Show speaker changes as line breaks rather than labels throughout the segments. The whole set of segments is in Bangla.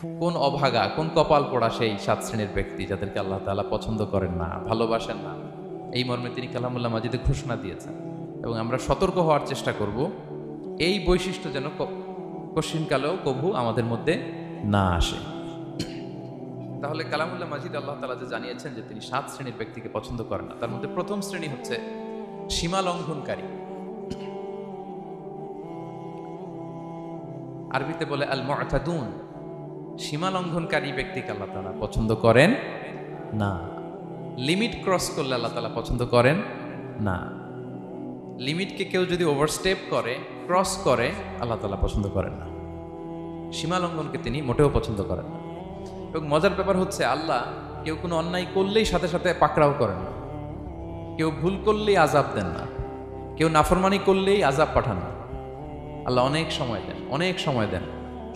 কোন অভাগা, কোন কপাল পোড়া সেই 7 শ্রেণীর ব্যক্তি যাদেরকে আল্লাহ তাআলা পছন্দ করেন না, ভালোবাসেন না। এই মর্মে তিনি কালামুল্লাহ মাজিদে ঘোষণা দিয়েছেন এবং আমরা সতর্ক হওয়ার চেষ্টা করব এই বৈশিষ্ট্য যেন কশিনকালেও কভু আমাদের মধ্যে না আসে। তাহলে কালামুল্লাহ মাজিদ আল্লাহ তাআলা যে জানিয়েছেন যে তিনি 7 শ্রেণীর ব্যক্তিকে পছন্দ করেন না, তার মধ্যে প্রথম শ্রেণী হচ্ছে সীমা লঙ্ঘনকারী। আরবিতে বলে আল মুআতাদুন। সীমা লঙ্ঘনকারী ব্যক্তিকে আল্লাহ তাআলা পছন্দ করেন না। লিমিট ক্রস করলে আল্লাহ তাআলা পছন্দ করেন না। লিমিটকে কেউ যদি ওভারস্টেপ করে, ক্রস করে, আল্লাহ তাআলা পছন্দ করেন না। সীমা লঙ্ঘনকে তিনি মোটেও পছন্দ করেন না। এবং মজার ব্যাপার হচ্ছে আল্লাহ কেউ কোনো অন্যায় করলেই সাথে সাথে পাকড়াও করেন না, কেউ ভুল করলেই আযাব দেন না, কেউ নাফরমানি করলেই আযাব পাঠান না। আল্লাহ অনেক সময় দেন, অনেক সময় দেন,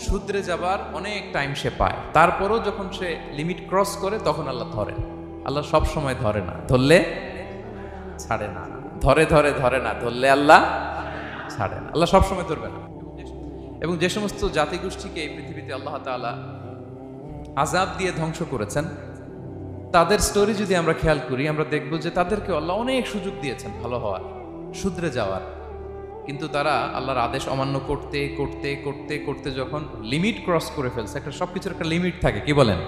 শুধরে যাবার অনেক টাইম সে পায়। তারপরও যখন সে লিমিট ক্রস করে তখন আল্লাহ ধরেন। আল্লাহ সব সময় ধরে না, ধরলে ছাড়ে না। ধরে ধরে ধরে না, ধরলে আল্লাহ ছাড়ে না। আল্লাহ সব সময় ধরবে না। এবং যে সমস্ত জাতিগোষ্ঠীকে এই পৃথিবীতে আল্লাহ তাআলা আযাব দিয়ে ধ্বংস করেছেন, তাদের স্টোরি যদি আমরা খেয়াল করি, আমরা দেখব যে তাদেরকে আল্লাহ অনেক সুযোগ দিয়েছেন ভালো হওয়ার, শুধরে যাওয়ার। কিন্তু তারা আল্লাহর আদেশ অমান্য করতে করতে করতে করতে যখন লিমিট ক্রস করে ফেলছে, একটা সবকিছুর একটা লিমিট থাকে, কি বলেন?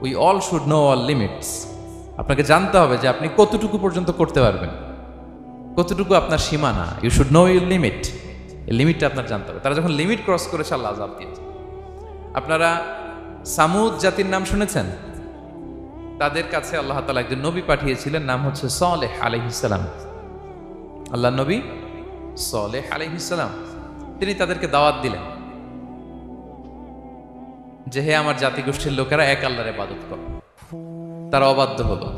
We all should know all limits. আপনাকে জানতে হবে যে আপনি কতটুকু পর্যন্ত করতে পারবেন, কতটুকু আপনার সীমানা। You should know your limit. এই লিমিটটা আপনার জানতে হবে। তারা যখন লিমিট ক্রস করেছে আল্লাহ আযাব দিয়েছে। আপনারা সামুদ জাতির নাম শুনেছেন? তাদের কাছে আল্লাহ তাআলা একজন নবী পাঠিয়েছিলেন, নাম হচ্ছে সালেহ আলাইহিস সালাম। আল্লাহ নবী সালেহ আলাইহিস সালাম, তিনি তাদেরকে দাওয়াত দিলেন যে হে আমার জাতিগোষ্ঠীর লোকেরা, এক আল্লাহর ইবাদত করো। তারা অবাধ্য হলো।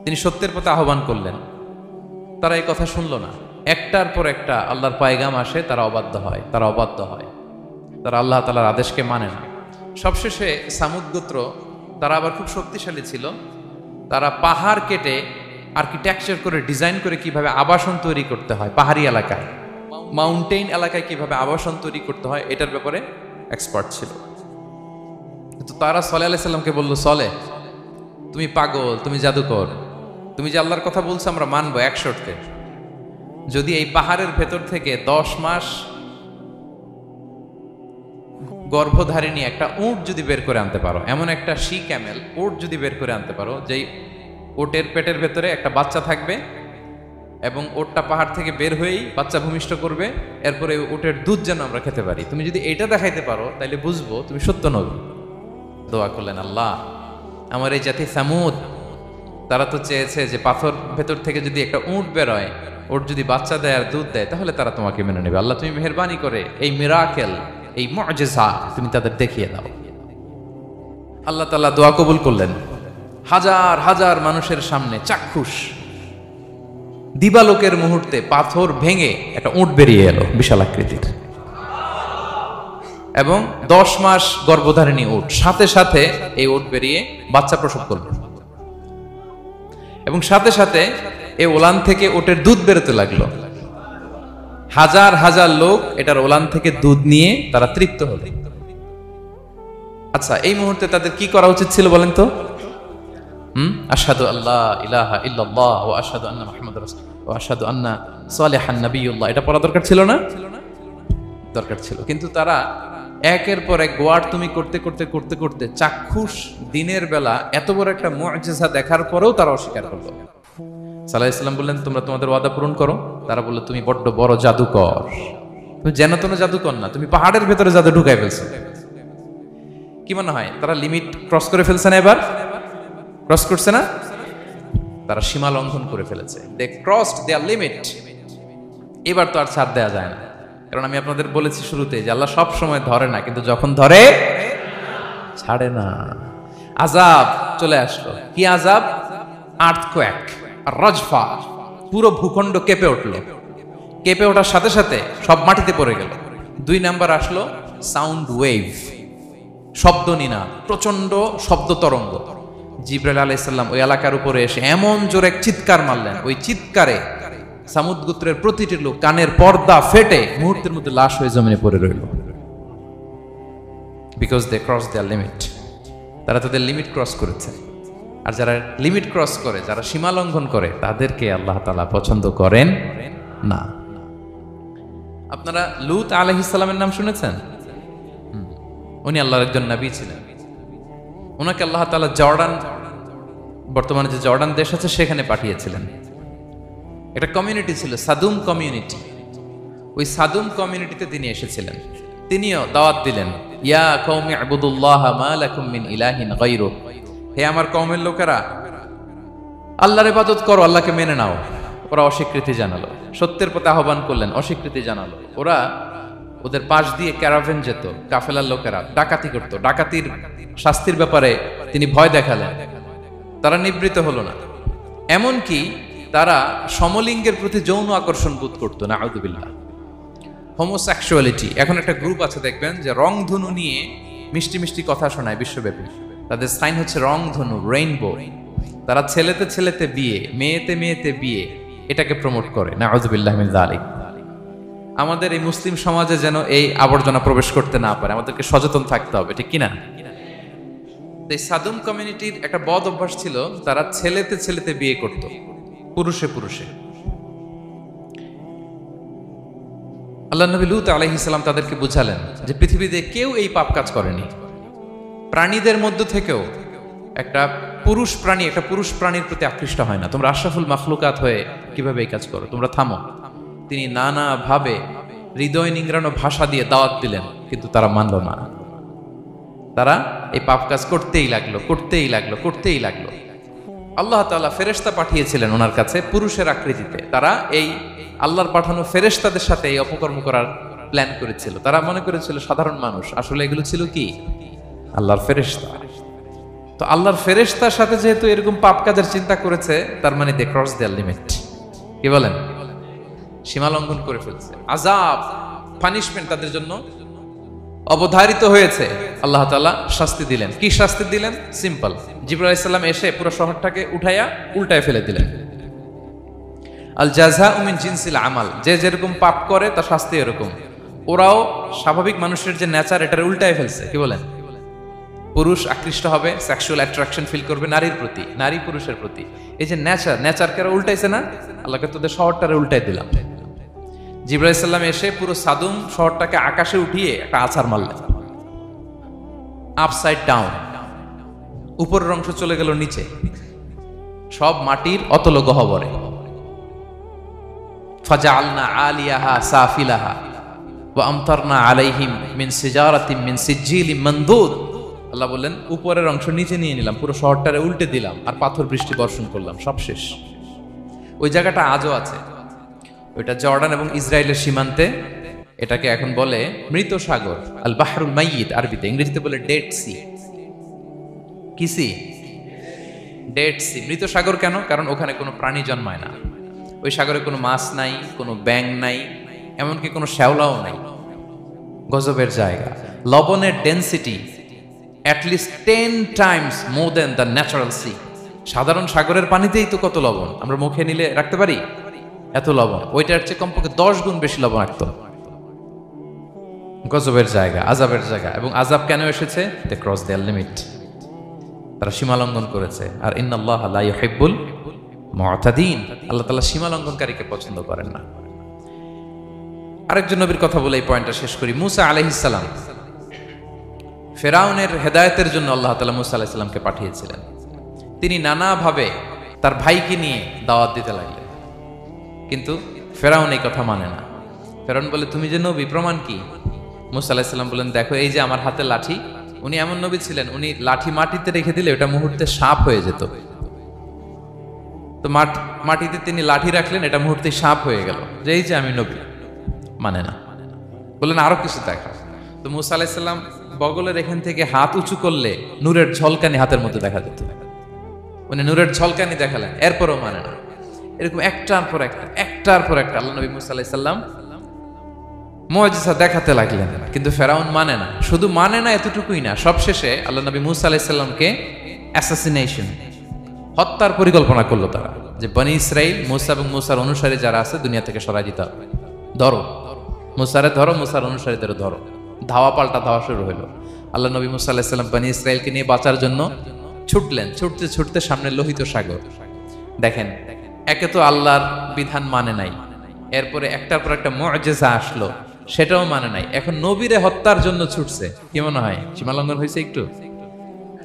তিনি সত্যের পথে আহ্বান করলেন, তারা এই কথা শুনলো না। একটার পর একটা আল্লাহর পায়গাম আসে, তারা অবাধ্য হয়, তারা অবাধ্য হয়, তারা আল্লাহ তাআলার আদেশকে মানে না। সবশেষে সামুদ গোত্র, তারা আবার খুব শক্তিশালী ছিল। তারা পাহাড় কেটে আর্কিটেকচার করে, ডিজাইন করে কিভাবে আবাসন তৈরি করতে হয়, পাহাড়ি এলাকায়, মাউন্টেইন এলাকায় কিভাবে আবাসন তৈরি করতে হয়, এটার ব্যাপারে এক্সপার্ট ছিল। কিন্তু তারা সালেহ আলাইহিস সালামকে বলল, সালেহ তুমি পাগল, তুমি জাদুকর, তুমি যে আল্লাহর কথা বলছো আমরা মানবো এক শর্তে, যদি এই পাহাড়ের ভেতর থেকে 10 মাস গর্ভধারিণী একটা উট যদি বের করে আনতে পারো, এমন একটা শি ক্যামেল উট যদি বের করে আনতে পারো, যেই ওটের পেটের ভেতরে একটা বাচ্চা থাকবে এবং ওটটা পাহাড় থেকে বের হয়েই বাচ্চা ভূমিষ্ঠ করবে, এরপরে ওটের দুধ যেন আমরা খেতে পারি, তুমি যদি এইটা দেখাইতে পারো তাহলে বুঝবো তুমি সত্য নবী। দোয়া করলেন, আল্লাহ আমার এই জাতি সামুদ, তারা তো চেয়েছে যে পাথর ভেতর থেকে যদি একটা উট বেরোয়, ওট যদি বাচ্চা দেয় আর দুধ দেয়, তাহলে তারা তোমাকে মেনে নেবে। আল্লাহ তুমি মেহেরবানি করে এই মিরাকেল, এই মুআজিজা তুমি তাদের দেখিয়ে দাও। আল্লাহ তাআলা দোয়া কবুল করলেন। হাজার হাজার মানুষের সামনে চাক্ষুষ দিবালোকের মুহূর্তে পাথর ভেঙে একটা উট বেরিয়ে এলো বিশাল আকৃতির, এবং 10 মাস গর্ভধারিণী উট, সাথে সাথে এই উট বেরিয়ে বাচ্চা প্রসব করল, এবং সাথে সাথে এই ওলান থেকে উটের দুধ বেরোতে লাগলো। হাজার হাজার লোক এটার ওলান থেকে দুধ নিয়ে তারা তৃপ্ত হলো। আচ্ছা, এই মুহূর্তে তাদের কি করা উচিত ছিল বলেন তো? আশহাদু আল্লাহ ইলাহা ইল্লাল্লাহ ওয়া আশহাদু আন্না মুহাম্মাদুর রাসূলুল্লাহ ওয়া আশহাদু আন্না সালিহান নাবিয়ুল্লাহ, এটা পড়া দরকার ছিল না? দরকার ছিল। কিন্তু তারা একের পর এক গোয়ার তুমি করতে করতে করতে করতে চাক্ষুষ দিনের বেলা এত বড় একটা মুআজিজা দেখার পরেও তারা অস্বীকার করলো। সাল্লাল্লাহু আলাইহি ওয়াসাল্লাম বললেন, তোমরা তোমাদের ওয়াদা পূরণ করো। তারা বলল, তুমি বড্ড বড় জাদুকর, তুমি যেন তেন জাদুকর না, তুমি পাহাড়ের ভেতরে জাদু ঢুকাই ফেলছো। কি মনে হয় তারা লিমিট ক্রস করে ফেলছে না? এবার ক্রস করছে না? তারা সীমা লঙ্ঘন করে ফেলেছে। দে ক্রসড দেয়ার লিমিট। এবার তো আর ছাড় দেওয়া যায় না, কারণ আমি আপনাদের বলেছি শুরুতে যে আল্লাহ সব সময় ধরে না, কিন্তু যখন ধরে ছাড়ে না। আযাব চলে আসলো। কি আযাব? আর্থকোয়েক, রাজফা, পুরো ভূখণ্ড কেঁপে উঠলো। কেঁপে ওঠার সাথে সাথে সব মাটিতে পড়ে গেল। 2 নাম্বার আসলো সাউন্ড ওয়েভ, শব্দ নিনাদ, প্রচন্ড শব্দ তরঙ্গ। জিবরাইল আলাইহিস সালাম ওই এলাকার উপরে এসে এমন জোরে এক চিৎকার মারলেন, ওই চিৎকারে সামুদ গোত্রের প্রতিটি লোক কানের পর্দা ফেটে মুহূর্তের মধ্যে লাশ হয়ে জমিনে পড়ে রইল। Because they cross their limit. তারা তাদের লিমিট ক্রস করেছে। আর যারা লিমিট ক্রস করে, যারা সীমা লঙ্ঘন করে, তাদেরকে আল্লাহ তাআলা পছন্দ করেন না। আপনারা লূত আলাইহিস সালামের নাম শুনেছেন? উনি আল্লাহর একজন নবী ছিলেন। ওনাকে আল্লাহ তাআলা জর্ডান, বর্তমানে যে জর্ডান দেশ আছে সেখানে পাঠিয়েছিলেন। একটা কমিউনিটি ছিল সাদুম কমিউনিটি। ওই সাদুম কমিউনিটিতে তিনি এসেছিলেন। তিনিও দাওয়াত দিলেন, ইয়া কওমি ইবুদুল্লাহ মা লাকুম মিন ইলাহিন গায়রু, হে আমার কওমের লোকেরা, আল্লাহর ইবাদত করো, আল্লাহকে মেনে নাও। ওরা অস্বীকৃতি জানালো। সত্যের পথে আহ্বান করলেন, অস্বীকৃতি জানালো। ওদের পাশ দিয়ে ক্যারাভেন যেত, কাফেলার লোকেরা ডাকাতি করত। ডাকাতির শাস্তির ব্যাপারে তিনি ভয় দেখালেন, তারা নিবৃত্ত হলো না। এমনকি তারা সমলিঙ্গের প্রতি যৌন আকর্ষণ বোধ করতো, নাউযুবিল্লাহ। হোমোসেক্সুয়ালিটি, এখন একটা গ্রুপ আছে দেখবেন যে রংধনু নিয়ে মিষ্টি মিষ্টি কথা শোনায় বিশ্বব্যাপী। তাদের সাইন হচ্ছে রংধনু, রেইনবো। তারা ছেলেতে ছেলেতে বিয়ে, মেয়েতে মেয়েতে বিয়ে, এটাকে প্রমোট করে, নাউযুবিল্লাহ মিন যালিক। আমাদের এই মুসলিম সমাজে যেন এই আবর্জনা প্রবেশ করতে না পারে, আমাদেরকে সচেতন থাকতে হবে, ঠিক কিনা? এই সাদুম কমিউনিটির একটা বদ অভ্যাস ছিল, তারা ছেলেতে ছেলেতে বিয়ে করত, পুরুষে পুরুষে। আল্লাহ নবী লূত আলাইহিস সালাম তাদেরকে বুঝালেন যে পৃথিবীতে কেউ এই পাপ কাজ করেনি। প্রাণীদের মধ্য থেকেও একটা পুরুষ প্রাণীর প্রতি আকৃষ্ট হয় না। তোমরা আশরাফুল মাখলুকাত হয়ে কিভাবে এই কাজ করো, তোমরা থামো। তিনি নানা ভাবে হৃদয় নিংড়ানো ভাষা দিয়ে দাওয়াত দিলেন, কিন্তু তারা মানল না। তারা এই পাপ কাজ করতেই লাগলো। আল্লাহ তাআলা ফেরেশতা পাঠিয়েছিলেন ওনার কাছে পুরুষের আকৃতিতে। তারা এই আল্লাহর পাঠানো ফেরেশতাদের সাথে এই অপকর্ম করার প্ল্যান করেছিল। তারা মনে করেছিল সাধারণ মানুষ, আসলে এগুলো ছিল কি? আল্লাহর ফেরেশতা। তো আল্লাহর ফেরেশতার সাথে যেহেতু এরকম পাপ কাজের চিন্তা করেছে, তার মানে দে ক্রস দেয়ার লিমিট। কি বলেন? সীমা লঙ্ঘন করে ফেলছে। আযাব, পানিশমেন্ট তাদের জন্য অবধারিত হয়েছে। আল্লাহ তাআলা শাস্তি দিলেন। কি শাস্তি দিলেন? সিম্পল। জিবরাইল আলাইহিস সালাম এসে পুরো শহরটাকে উল্টায় ফেলে দিলেন। আল জাযাউ মিন জিনসিল আমাল, যে যেরকম পাপ করে তার শাস্তি এরকম। ওরাও স্বাভাবিক মানুষের যে নেচার, এটার উল্টায় ফেলছে। কি বলেন? পুরুষ আকৃষ্ট হবে, সেক্সুয়াল অ্যাট্রাকশন ফিল করবে নারীর প্রতি, নারী পুরুষের প্রতি। এই যে নেচারকে উল্টাইছে না, আল্লাহকে তোদের শহরটারে উল্টাই দিলাম। জিবরাইল আলাইহিস সালাম এসে পুরো সাদুম শহরটাকে আকাশে উঠিয়ে একটা আছাড় মারলেন, আপসাইড ডাউন। উপরের অংশ চলে গেল নিচে, সব মাটির অতল গহ্বরে। ফাজআলনা আলিয়াহা সাফিলাহা ওয়া আমতারনা আলাইহিম মিন সিজারাতিন মিন সিজিলিম মানদুদ। আল্লাহ বললেন, উপরের অংশ নিচে নিয়ে নিলাম, পুরো শহরটারে উল্টে দিলাম, আর পাথর বৃষ্টি বর্ষণ করলাম, সব শেষ। ওই জায়গাটা আজও আছে, ওইটা জর্ডান এবং ইসরায়েলের সীমান্তে। এটাকে এখন বলে মৃত সাগর, আল বাহরুল মাইয়িত আরবিতে, ইংরেজিতে বলে ডেড সি। কি সি? Dead Sea. মৃত সাগর কেন? কারণ ওখানে কোনো প্রাণী জন্মায় না। ওই সাগরে কোনো মাছ নাই, কোনো ব্যাঙ নাই, এমনকি কোনো শ্যাওলাও নাই। গজবের জায়গা। লবণের ডেনসিটি অ্যাটলিস্ট 10 times more than the natural sea. সাধারণ সাগরের পানিতেই তো কত লবণ, আমরা মুখে নিলে রাখতে পারি এত লবণ। ওইটার চেয়ে কমপক্ষে 10 গুণ বেশি লবণ রাখত। গজবের জায়গা, আযাবের জায়গা। এবং আযাব কেন এসেছে? They cross their limit. তারা সীমা লঙ্ঘন করেছে। আর ইন্নাল্লাহা লা ইউহিব্বুল মুতাদিন, আল্লাহ তাআলা সীমা লঙ্ঘনকারীকে পছন্দ করেন না। আরেকজন নবীর কথা বলে এই পয়েন্টটা শেষ করি। মুসা আলাইহিস সালাম, ফেরাউনের হেদায়েতের জন্য আল্লাহ তাআলা মুসা আলাইহিস সালামকে পাঠিয়েছিলেন। তিনি নানাভাবে তার ভাইকে নিয়ে দাওয়াত দিতে লাগলেন, কিন্তু ফেরাউন এই কথা মানে না। ফেরাউন বলে, তুমি যে নবী, প্রমাণ কি? মুসা আলাইহিস সালাম বলেন, দেখো এই যে আমার হাতে লাঠি। উনি এমন নবী ছিলেন, উনি লাঠি মাটিতে রেখে দিলে ওটা মুহূর্তে সাপ হয়ে যেত। তো মাটিতে তিনি লাঠি রাখলেন, এটা মুহূর্তে সাপ হয়ে গেল, যে এই যে আমি নবী। মানে না, বললেন আরো কিছু দেখা। তো মুসা আলাইহিস সালাম বগলের এখান থেকে হাত উঁচু করলে নূরের ঝলকানি হাতের মধ্যে দেখা যেত। উনি নূরের ঝলকানি দেখালেন, এরপরও মানে না। এরকম একটার পর একটা আল্লাহ নবী মুসা আলাইহিস সালাম মুআজিজা দেখাতে লাগলেন, কিন্তু ফেরাউন মানে না। শুধু মানে না এতটুকুই না, সবশেষে আল্লাহ নবী মুসা আলাইহিস সালামকে অ্যাসাসিনেশন, হত্যার পরিকল্পনা করলো তারা, যে বনি ইসরাইল, মুসা এবং মুসার অনুসারী যারা আছে দুনিয়া থেকে সরাই দিতে হবে। ধরো মুসারে, ধরো মুসার অনুসারীদের ধরো। ধাওয়া পাল্টা ধাওয়া শুরু হইল। আল্লাহ নবী মুসা আলাইহিস সালাম বনি ইসরাইলকে নিয়ে বাঁচার জন্য ছুটলেন, ছুটতে ছুটতে সামনে লোহিত সাগর। দেখেন, একে তো আল্লাহর বিধান মানে নাই, এরপরে একটার পর একটা মুআজিজা আসলো, সেটাও মানে নাই, এখন নবীরে হত্যার জন্য ছুটছে। কি মনে হয় সীমালঙ্ঘন হয়েছে? একটু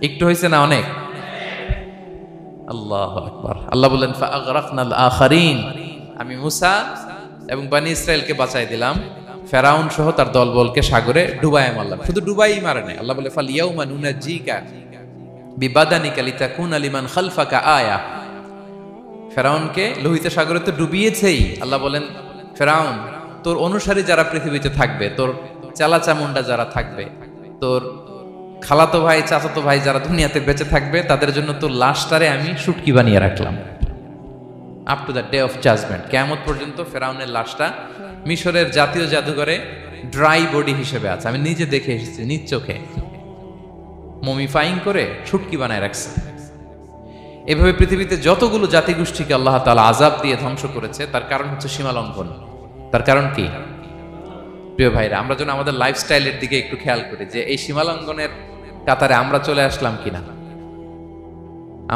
একটু হয়েছে না অনেক? আল্লাহু আকবার। আল্লাহ বললেন ফাআগরাকনাল আখারিন, আমি মুসা এবং বনি ইসরাইলকে বাঁচাই দিলাম, ফেরাউন সহ তার দলবলকে সাগরে ডুবায় মারলাম। শুধু ডুবাই মারে নাই, আল্লাহ বলে ফাল ইয়াউমা নুনাজ্জিকা বিবাদানিকা লিতাকুনা লিমান খালফাকা আয়া। ফেরাউনকে লোহিত সাগরে তো ডুবিয়েছেই। আল্লাহ বলেন ফেরাউন, তোর অনুসারী যারা পৃথিবীতে থাকবে, তোর চালা চামুন্ডা যারা থাকবে, তোর খালাতো ভাই চাচাতো ভাই যারা দুনিয়াতে বেঁচে থাকবে, তাদের জন্য তোর লাশটারে আমি শুটকি বানিয়ে রাখলাম। Up to the day of judgment, কিয়ামত পর্যন্ত ফেরাউনের লাশটা মিশরের জাতীয় জাদুঘরে ড্রাই বডি হিসেবে আছে। আমি নিজে দেখে এসেছি, নিজ চোখে মমিফাইং করে শুটকি বানায় রাখছে। এভাবে পৃথিবীতে যতগুলো জাতিগোষ্ঠীকে আল্লাহ তাআলা আযাব দিয়ে ধ্বংস করেছে, তার কারণ হচ্ছে সীমা লঙ্ঘন। তার কারণ কি? প্রিয় ভাইরা, আমরা যেন আমাদের লাইফস্টাইলের দিকে একটু খেয়াল করি যে এই সীমা লঙ্ঘনের কাতারে আমরা চলে আসলাম কিনা,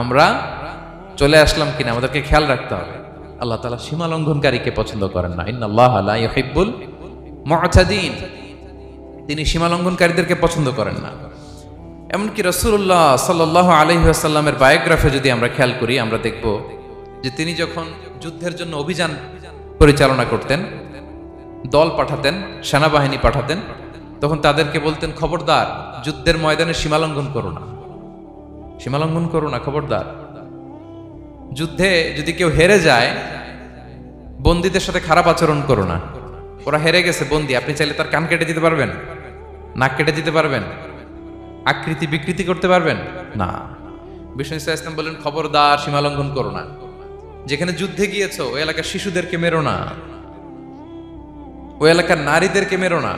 আমরা চলে আসলাম কিনা, আমাদেরকে খেয়াল রাখতে হবে। আল্লাহ তাআলা সীমা লঙ্ঘনকারীকে পছন্দ করেন না। ইন্নাল্লাহা লা ইউহিব্বুল মু'তাদিন, তিনি সীমা লঙ্ঘনকারীদেরকে পছন্দ করেন না। এমনকি রাসূলুল্লাহ সাল্লাল্লাহু আলাইহি ওয়াসাল্লামের বায়োগ্রাফি যদি আমরা খেয়াল করি, আমরা দেখব যে তিনি যখন যুদ্ধের জন্য অভিযান পরিচালনা করতেন, দল পাঠাতেন, সেনাবাহিনী পাঠাতেন, তখন তাদেরকে বলতেন খবরদার যুদ্ধের ময়দানে সীমালঙ্ঘন করো না, সীমালঙ্ঘন করো না, খবরদার। যুদ্ধে যদি কেউ হেরে যায়, বন্দীদের সাথে খারাপ আচরণ করো না। ওরা হেরে গেছে বন্দী, আপনি চাইলে তার কান কেটে দিতে পারবেন, নাক কেটে দিতে পারবেন, আকৃতি বিকৃতি করতে পারবেন না। বিষ্ণু ইসলাম বললেন খবরদার সীমালঙ্ঘন করো না। যেখানে যুদ্ধে গিয়েছো ওই এলাকার শিশুদেরকে মেরো না, ওই এলাকার নারীদেরকে মেরো না,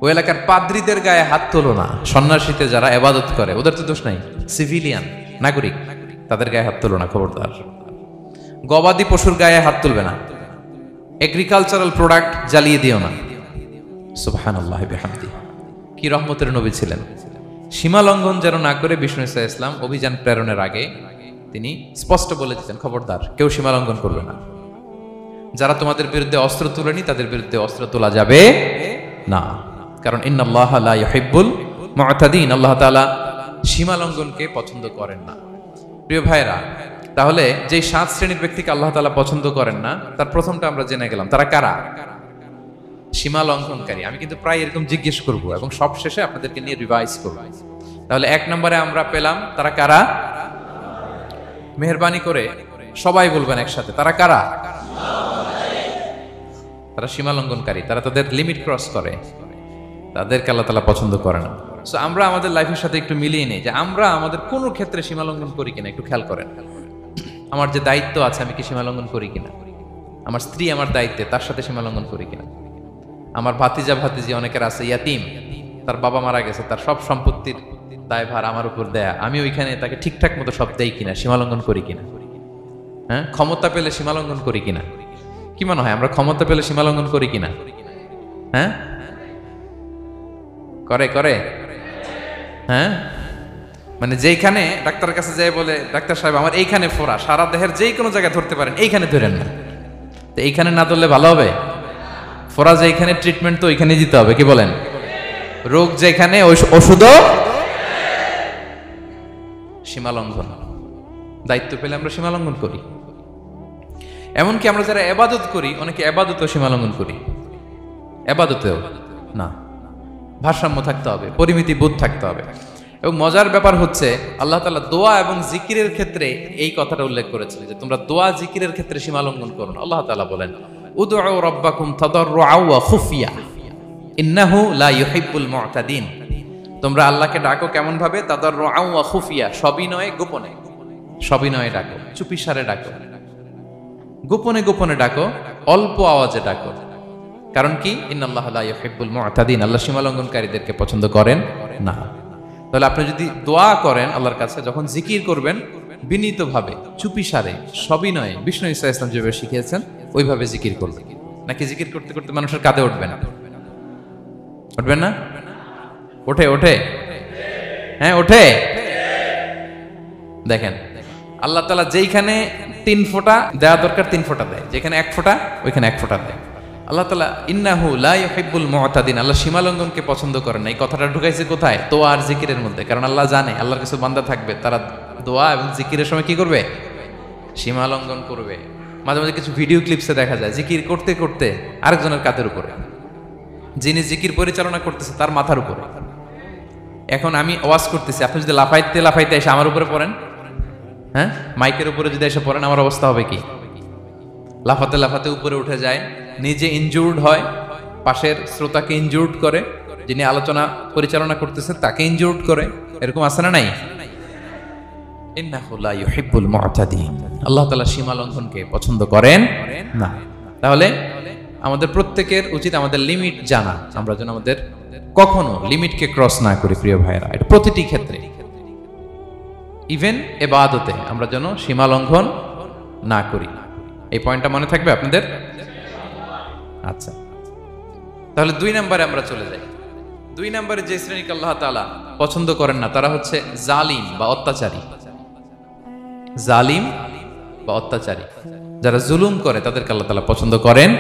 ওই এলাকার পাদ্রীদের গায়ে হাত তোলো না। সন্ন্যাসীতে যারা ইবাদত করে ওদের তো দোষ নাই, সিভিলিয়ান নাগরিক, তাদের গায়ে হাত তোলো না, খবরদার। গবাদি পশুর গায়ে হাত তুলবে না, এগ্রিকালচারাল প্রোডাক্ট জ্বালিয়ে দিও না। সুবহানাল্লাহি বিহামদিহি, কি রহমতের নবী ছিলেন। সীমা লঙ্ঘন যেন না করে বিষ্ণু ইসলাম অভিযান প্রেরণের আগে তিনি স্পষ্ট বলে দিতেন খবরদার কেউ সীমা লঙ্ঘন করবে না। যারা তোমাদের বিরুদ্ধে অস্ত্র তুলেনি তাদের বিরুদ্ধে অস্ত্র তোলা যাবে না, কারণ ইন্নাল্লাহা লা ইউহিব্বুল মু'তাদিন, আল্লাহ তাআলা সীমা লঙ্ঘনকে পছন্দ করেন না। প্রিয় ভাইরা, তাহলে যে 7 শ্রেণীর ব্যক্তিকে আল্লাহ তাআলা পছন্দ করেন না, তার প্রথমটা আমরা জেনে গেলাম। তারা কারা? সীমা লঙ্ঘনকারী। আমি কিন্তু প্রায় এরকম জিজ্ঞেস করব এবং সব শেষে আপনাদেরকে নিয়ে রিভাইজ করব। তাহলে 1 নম্বরে আমরা পেলাম তারা কারা। মেহেরবানি করে সবাই বলবেন একসাথে, তারা কারা? তারা সীমা লঙ্ঘনকারী, তারা তাদের লিমিট ক্রস করে, তাদেরকে আল্লাহ তাআলা পছন্দ করে না। সো আমরা আমাদের লাইফের সাথে একটু মিলিয়ে নিই যে আমরা আমাদের কোন ক্ষেত্রে সীমা লঙ্ঘন করি কিনা একটু খেয়াল করেন। আমার যে দায়িত্ব আছে আমি কি সীমা লঙ্ঘন করি কিনা? আমার স্ত্রী আমার দায়িত্বে, তার সাথে সীমা লঙ্ঘন করি কিনা? আমার ভাতিজা ভাতিজি অনেকের আছে ইয়াতিম, তার বাবা মারা গেছে, তার সব সম্পত্তির দায়ভার আমার উপর দেয়া, আমি ওইখানে তাকে ঠিকঠাক মতো সব দেই কিনা, সীমালঙ্ঘন করি কিনা? হ্যাঁ, ক্ষমতা পেলে সীমালঙ্ঘন করি কিনা? কি মনে হয় আমরা ক্ষমতা পেলে সীমালঙ্ঘন করি কিনা? হ্যাঁ, করে করে হ্যাঁ, মানে যেইখানে ডাক্তারের কাছে যাই বলে ডাক্তার সাহেব আমার এইখানে ফোড়া, সারা দেহের যেই কোনো জায়গায় ধরতে পারেন, এইখানে ধরেন না, তো এইখানে না ধরলে ভালো হবে? ফোড়া যেখানে ট্রিটমেন্ট তো ওইখানে দিতে হবে, কি বলেন? রোগ যেখানে ওষুধও সীমালঙ্ঘন। দায়িত্ব পেলে আমরা সীমালঙ্ঘন করি। এমনকি আমরা যারা ইবাদত করি, অনেকে ইবাদতেও সীমালঙ্ঘন করি। ইবাদতেও না, ভারসাম্য থাকতে হবে, পরিমিতি বোধ থাকতে হবে। এবং মজার ব্যাপার হচ্ছে আল্লাহ তাআলা দোয়া এবং জিকিরের ক্ষেত্রে এই কথাটা উল্লেখ করেছেন যে তোমরা দোয়া জিকিরের ক্ষেত্রে সীমালঙ্ঘন করো না। আল্লাহ তাআলা বলেন উদউ রাব্বাকুম তাদাররুআ ওয়া খুফিয়া ইন্নাহু লা ইউহিব্বুল মু'তাদিন। তোমরা আল্লাহকে ডাকো কেমন ভাবে? তাদাররুআ ওয়া খুফিয়া, সবিনয়ে গোপনে, সবিনয়ে ডাকো, চুপিসারে ডাকো, গোপনে গোপনে ডাকো, অল্প আওয়াজে ডাকো। কারণ কি? ইন্নাল্লাহা লা ইউহিব্বুল মু'তাদিন, আল্লাহ সীমালঙ্ঘনকারীদেরকে পছন্দ করেন না। তাহলে আপনি যদি দোয়া করেন আল্লাহর কাছে, যখন জিকির করবেন বিনীতভাবে, চুপিসারে, সবিনয়ে, বিষ্ণু ঈসা ইসলাম যেভাবে শিখিয়েছেন ওইভাবে জিকির করবেন। নাকি জিকির করতে করতে মানুষের কাঁধে উঠবে না? উঠবেন না? ওঠে ওঠে? হ্যাঁ ওঠে। দেখেন আল্লাহ তাআলা যেইখানে 3 ফোঁটা দেওয়া দরকার 3 ফোঁটা দেয়, যেখানে 1 ফোঁটা ওইখানে 1 ফোঁটা দেয়। আল্লাহ তাআলা ইন্নাহু লা ইউহিব্বুল মুআতাদিন, আল্লাহ সীমালঙ্ঘনকে পছন্দ করেন না। এই কথাটা ঢুকাইছে কোথায়? দোয়া আর জিকিরের মধ্যে। কারণ আল্লাহ জানে আল্লাহর কাছে বান্দা থাকবে, তারা দোয়া এবং জিকিরের সময় কি করবে? সীমালঙ্ঘন করবে। মাঝে মাঝে কিছু ভিডিও ক্লিপসে দেখা যায় জিকির করতে করতে আরেকজনের কাঁধের উপরে, যিনি জিকির পরিচালনা করতেছে তার মাথার উপরে। এখন আমি ওয়াজ করতেছি, আপনি যদি লাফাইতে লাফাইতে এসে আমার উপরে পড়েন, হ্যাঁ মাইকের উপরে যদি এসে পড়েন, আমার অবস্থা হবে কি? লাফাতে লাফাতে উপরে উঠে যায়, নিজে ইনজুর্ড হয়, পাশের শ্রোতাকে ইনজুর্ড করে, যিনি আলোচনা পরিচালনা করতেছে তাকে ইনজুর্ড করে। এরকম আছে না নাই? ইন্নাহু লা ইউহিব্বুল মুআতাদিন, আল্লাহ তাআলা সীমা লঙ্ঘনকে পছন্দ করেন না। তাহলে আমাদের প্রত্যেকের উচিত আমাদের লিমিট জানা, আমরা যেন আমাদের কখনো লিমিটকে ক্রস না করি প্রিয় ভাইয়েরা। এটা প্রতিটি ক্ষেত্রে, ইভেন ইবাদতে আমরা যেন সীমা লঙ্ঘন না করি। এই পয়েন্টটা মনে থাকবে আপনাদের? আচ্ছা, তাহলে 2 নম্বরে আমরা চলে যাই। 2 নম্বরে যে শ্রেণীকে আল্লাহ তাআলা পছন্দ করেন না তারা হচ্ছে জালিম বা অত্যাচারী। জালিম বা অত্যাচারী, যারা জুলুম করে তাদেরকে আল্লাহ তাআলা পছন্দ করেন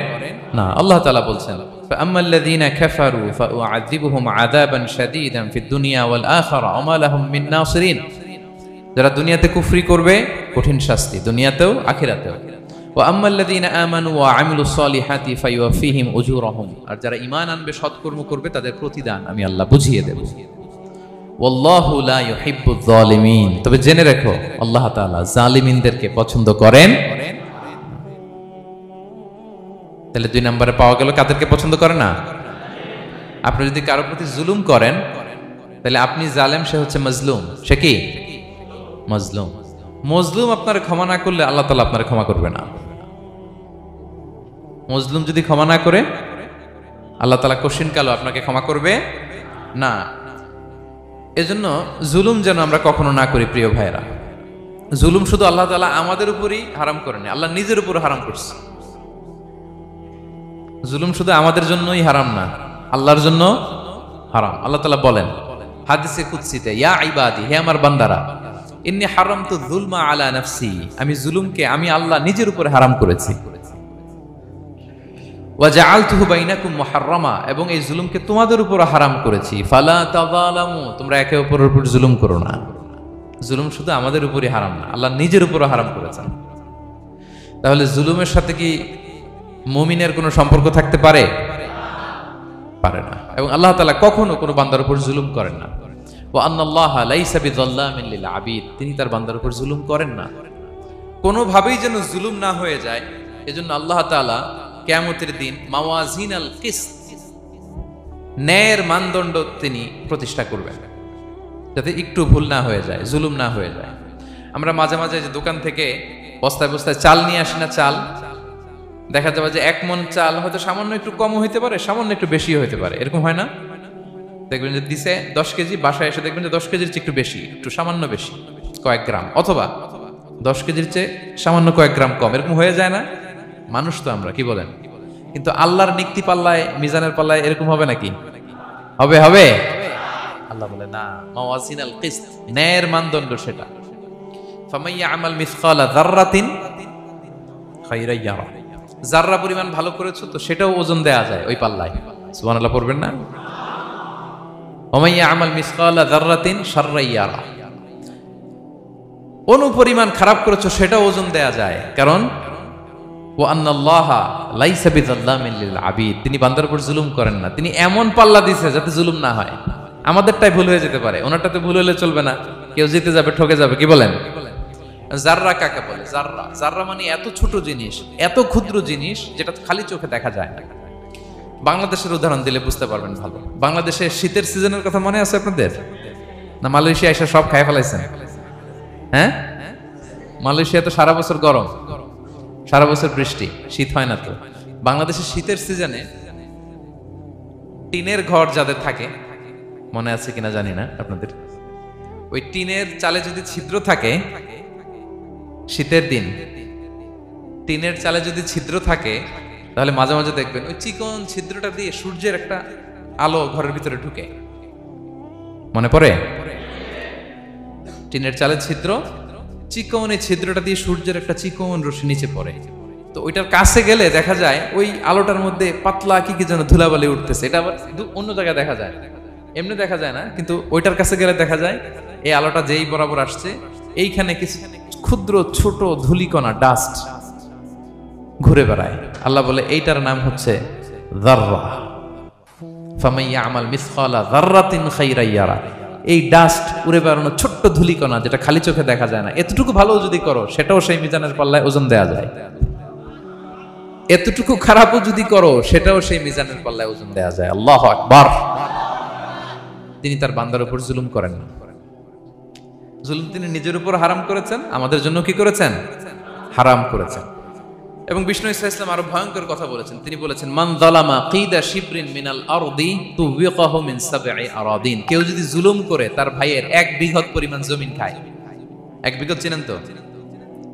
না। আল্লাহ তাআলা বলছেন ফাআম্মাল্লাযীনা কাফারু ফাউআযিবুহুম আযাবান শাদীদান ফিদ দুনিয়া ওয়াল আখিরা ওয়া মা লাহুম মিন নাসিরিন। যারা দুনিয়াতে কুফরি করবে কঠিন শাস্তি দুনিয়াতেও আখিরাতেও। ওয়া আম্মাল্লাযীনা আমানু ওয়া আমিলুস সলিহাতি ফায়ুওয়াফিহিম উজুরাহুম, আর যারা ঈমান আনবে সৎকর্ম করবে তাদের প্রতিদান আমি আল্লাহ বুঝিয়ে দেব। ওয়াল্লাহু লা ইউহিব্বুয যালিমিন, তবে জেনে রেখো আল্লাহ তাআলা জালিমিনদেরকে পছন্দ করেন। তাহলে 2 নম্বরে পাওয়া গেল কাদেরকে পছন্দ করে না? আপনি যদি কারো প্রতি জুলুম করেন তাহলে আপনি জালেম, সে হচ্ছে মাজলুম। সে কি? মাজলুম। মজলুম আপনার ক্ষমা না করলে আল্লাহ তাআলা আপনার ক্ষমা করবে না। মজলুম যদি ক্ষমা না করে আল্লাহ তাআলা কঠিন কালো আপনাকে ক্ষমা করবে না। এজন্য জুলুম যেন আমরা কখনো না করি প্রিয় ভাইয়েরা। জুলুম শুধু আল্লাহ তাআলা আমাদের উপরই হারাম করেনি, আল্লাহ নিজের উপর হারাম করছে। জুলুম শুধু আমাদের জন্যই হারাম না, আল্লাহর জন্য হারাম। আল্লাহ তাআলা বলেন হাদিসে কুদসিতে, ইয়া ইবাদি, হে আমার বান্দারা, ইন্নী হারামতু যুলমা আলা নাফসি, আমি জুলুমকে আমি আল্লাহ নিজের উপরে হারাম করেছি। ওয়া জাআলতুহু বাইনাকুম মুহাররামা, এবং এই জুলুমকে তোমাদের উপর হারাম করেছি। ফালা তাযালামু, তোমরা একে অপরের উপর জুলুম করো না। জুলুম শুধু আমাদের উপরই হারাম না, আল্লাহ নিজের উপর হারাম করেছেন। তাহলে জুলুমের সাথে কি মুমিনের কোনো সম্পর্ক থাকতে পারে? পারে না। এবং আল্লাহ তাআলা কখনো কোনো বান্দার উপর জুলুম করেন না। ওয়া আন্নাল্লাহা লাইসা বিযাল্লামিন লিল আবিদ, তিনি তার বান্দার উপর জুলুম করেন না। কোনোভাবেই যেন জুলুম না হয়ে যায়, এজন্য আল্লাহ তাআলা কিয়ামতের দিন মাওয়াজিনাল কিসত, ন্যায়ের মানদণ্ড তিনি প্রতিষ্ঠা করবেন, যাতে একটু ভুল না হয়ে যায়, জুলুম না হয়ে যায়। আমরা মাঝে মাঝে যে দোকান থেকে বস্তায় বস্তায় চাল নিয়ে আসি না, চাল দেখা যাবে যে 1 মণ চাল হয়তো সামান্য একটু কম হইতে পারে, সামান্য একটু বেশি হইতে পারে, এরকম হয় না? দেখবেন যে দিছে 10 কেজি, বাসায় এসে দেখবেন যে 10 কেজির চেয়ে একটু বেশি, একটু সামান্য বেশি কয়েক গ্রাম, অথবা 10 কেজির চেয়ে সামান্য কয়েক গ্রাম কম, এরকম হয়ে যায় না? মানুষ তো আমরা, কি বলেন? কিন্তু আল্লাহর নিক্তি পাল্লায়, মিজানের পাল্লায় এরকম হবে নাকি? হবে? হবে? আল্লাহ বলে না, মাওয়াজিনাল কিসত, ন্যায়ের মানদণ্ড সেটা। ফামাইয়া আমাল মিসকালা যাররাতিন খায়রান ইয়ারা, যাররা পরিমাণ ভালো করেছো তো সেটাও ওজন দেয়া যায় ওই পাল্লায়। সুবহানাল্লাহ পড়বেন না? ওমাইয়া আমাল মিসকালা যাররাতিন শাররান ইয়ারা, অনুপরিমাণ খারাপ করেছো সেটাও ওজন দেয়া যায়। কারণ ওয়া আন্নাল্লাহা লাইসা বিযাল্লামিন লিল আবিদ, তিনি বান্দার উপর জুলুম করেন না। তিনি এমন পাল্লা দিয়েছে যাতে জুলুম না হয়। আমাদেরটাই ভুল হয়ে যেতে পারে, ওনারটাতে ভুল হলে চলবে না, কেউ জিতে যাবে, ঠকে যাবে, কি বলেন? জাররা কাকে বলে? জাররা, জাররা মানে এত ছোট জিনিস, এত ক্ষুদ্র জিনিস যেটা খালি চোখে দেখা যায় না। বাংলাদেশের উদাহরণ দিলে বুঝতে পারবেন ভালো। বাংলাদেশে শীতের সিজনের কথা মনে আছে আপনাদের? না মালয়েশিয়া এসে সব খাই ফেলাইছেন? হ্যাঁ, মালয়েশিয়া তো সারা বছর গরম, সারা বছর বৃষ্টি, শীত হয় না। তো বাংলাদেশের শীতের সিজনে টিনের ঘর যাদের থাকে, মনে আছে কিনা জানি না আপনাদের, ওই টিনের চালে যদি ছিদ্র থাকে, শীতের দিন টিনের চালে যদি ছিদ্র থাকে, তাহলে মাঝে মাঝে দেখবেন ওই চিকন ছিদ্রটা দিয়ে সূর্যের একটা আলো ঘরের ভিতরে ঢুকে। মনে পড়ে? টিনের চালের ছিদ্র, চিকন এই ছিদ্রটা দিয়ে সূর্যের একটা চিকন রশ্মি নিচে পড়ে। তো ওইটার কাছে গেলে দেখা যায় ওই আলোটার মধ্যে পাতলা কি কি যেন ধুলাবালি উঠতেছে। এটা আবার অন্য জায়গায় দেখা যায়, এমনি দেখা যায় না, কিন্তু ওইটার কাছে গেলে দেখা যায় এই আলোটা যেই বরাবর আসছে এইখানে কিছু ক্ষুদ্র ছোট ধূলিকণা, ডাস্ট ঘুরে বেড়ায়। আল্লাহ বলে এইটার নাম হচ্ছে যাররা। ফামান ইয়ামাল মিসকালা যাররাতিন খাইরান ইয়ারা। এই ডাস্ট উড়ে বেড়ানো ছোট্ট ধূলিকণা যেটা খালি চোখে দেখা যায় না, এতটুকু ভালো যদি করো সেটাও সেই মিজানের পাল্লায় ওজন দেয়া যায়। এতটুকু খারাপও যদি করো সেটাও সেই মিজানের পাল্লায় ওজন দেয়া যায়। আল্লাহু আকবার। তিনি তার বান্দার উপর জুলুম করেন না। জুলুম তিনি নিজের উপর হারাম করেছেন, আমাদের জন্য কি করেছেন? হারাম করেছেন। এবং বিষ্ণু ঈসা ইসলাম আরো ভয়ঙ্কর কথা বলেছেন। তিনি বলেছেন, মান যালামা কিদা শিবরিন মিনাল আরদি তুবিকাহু মিন সাবঈ আরাদিন। কেউ যদি জুলুম করে তার ভাইয়ের 1 বিঘত পরিমাণ জমিন খায়। 1 বিঘত চিনেন তো?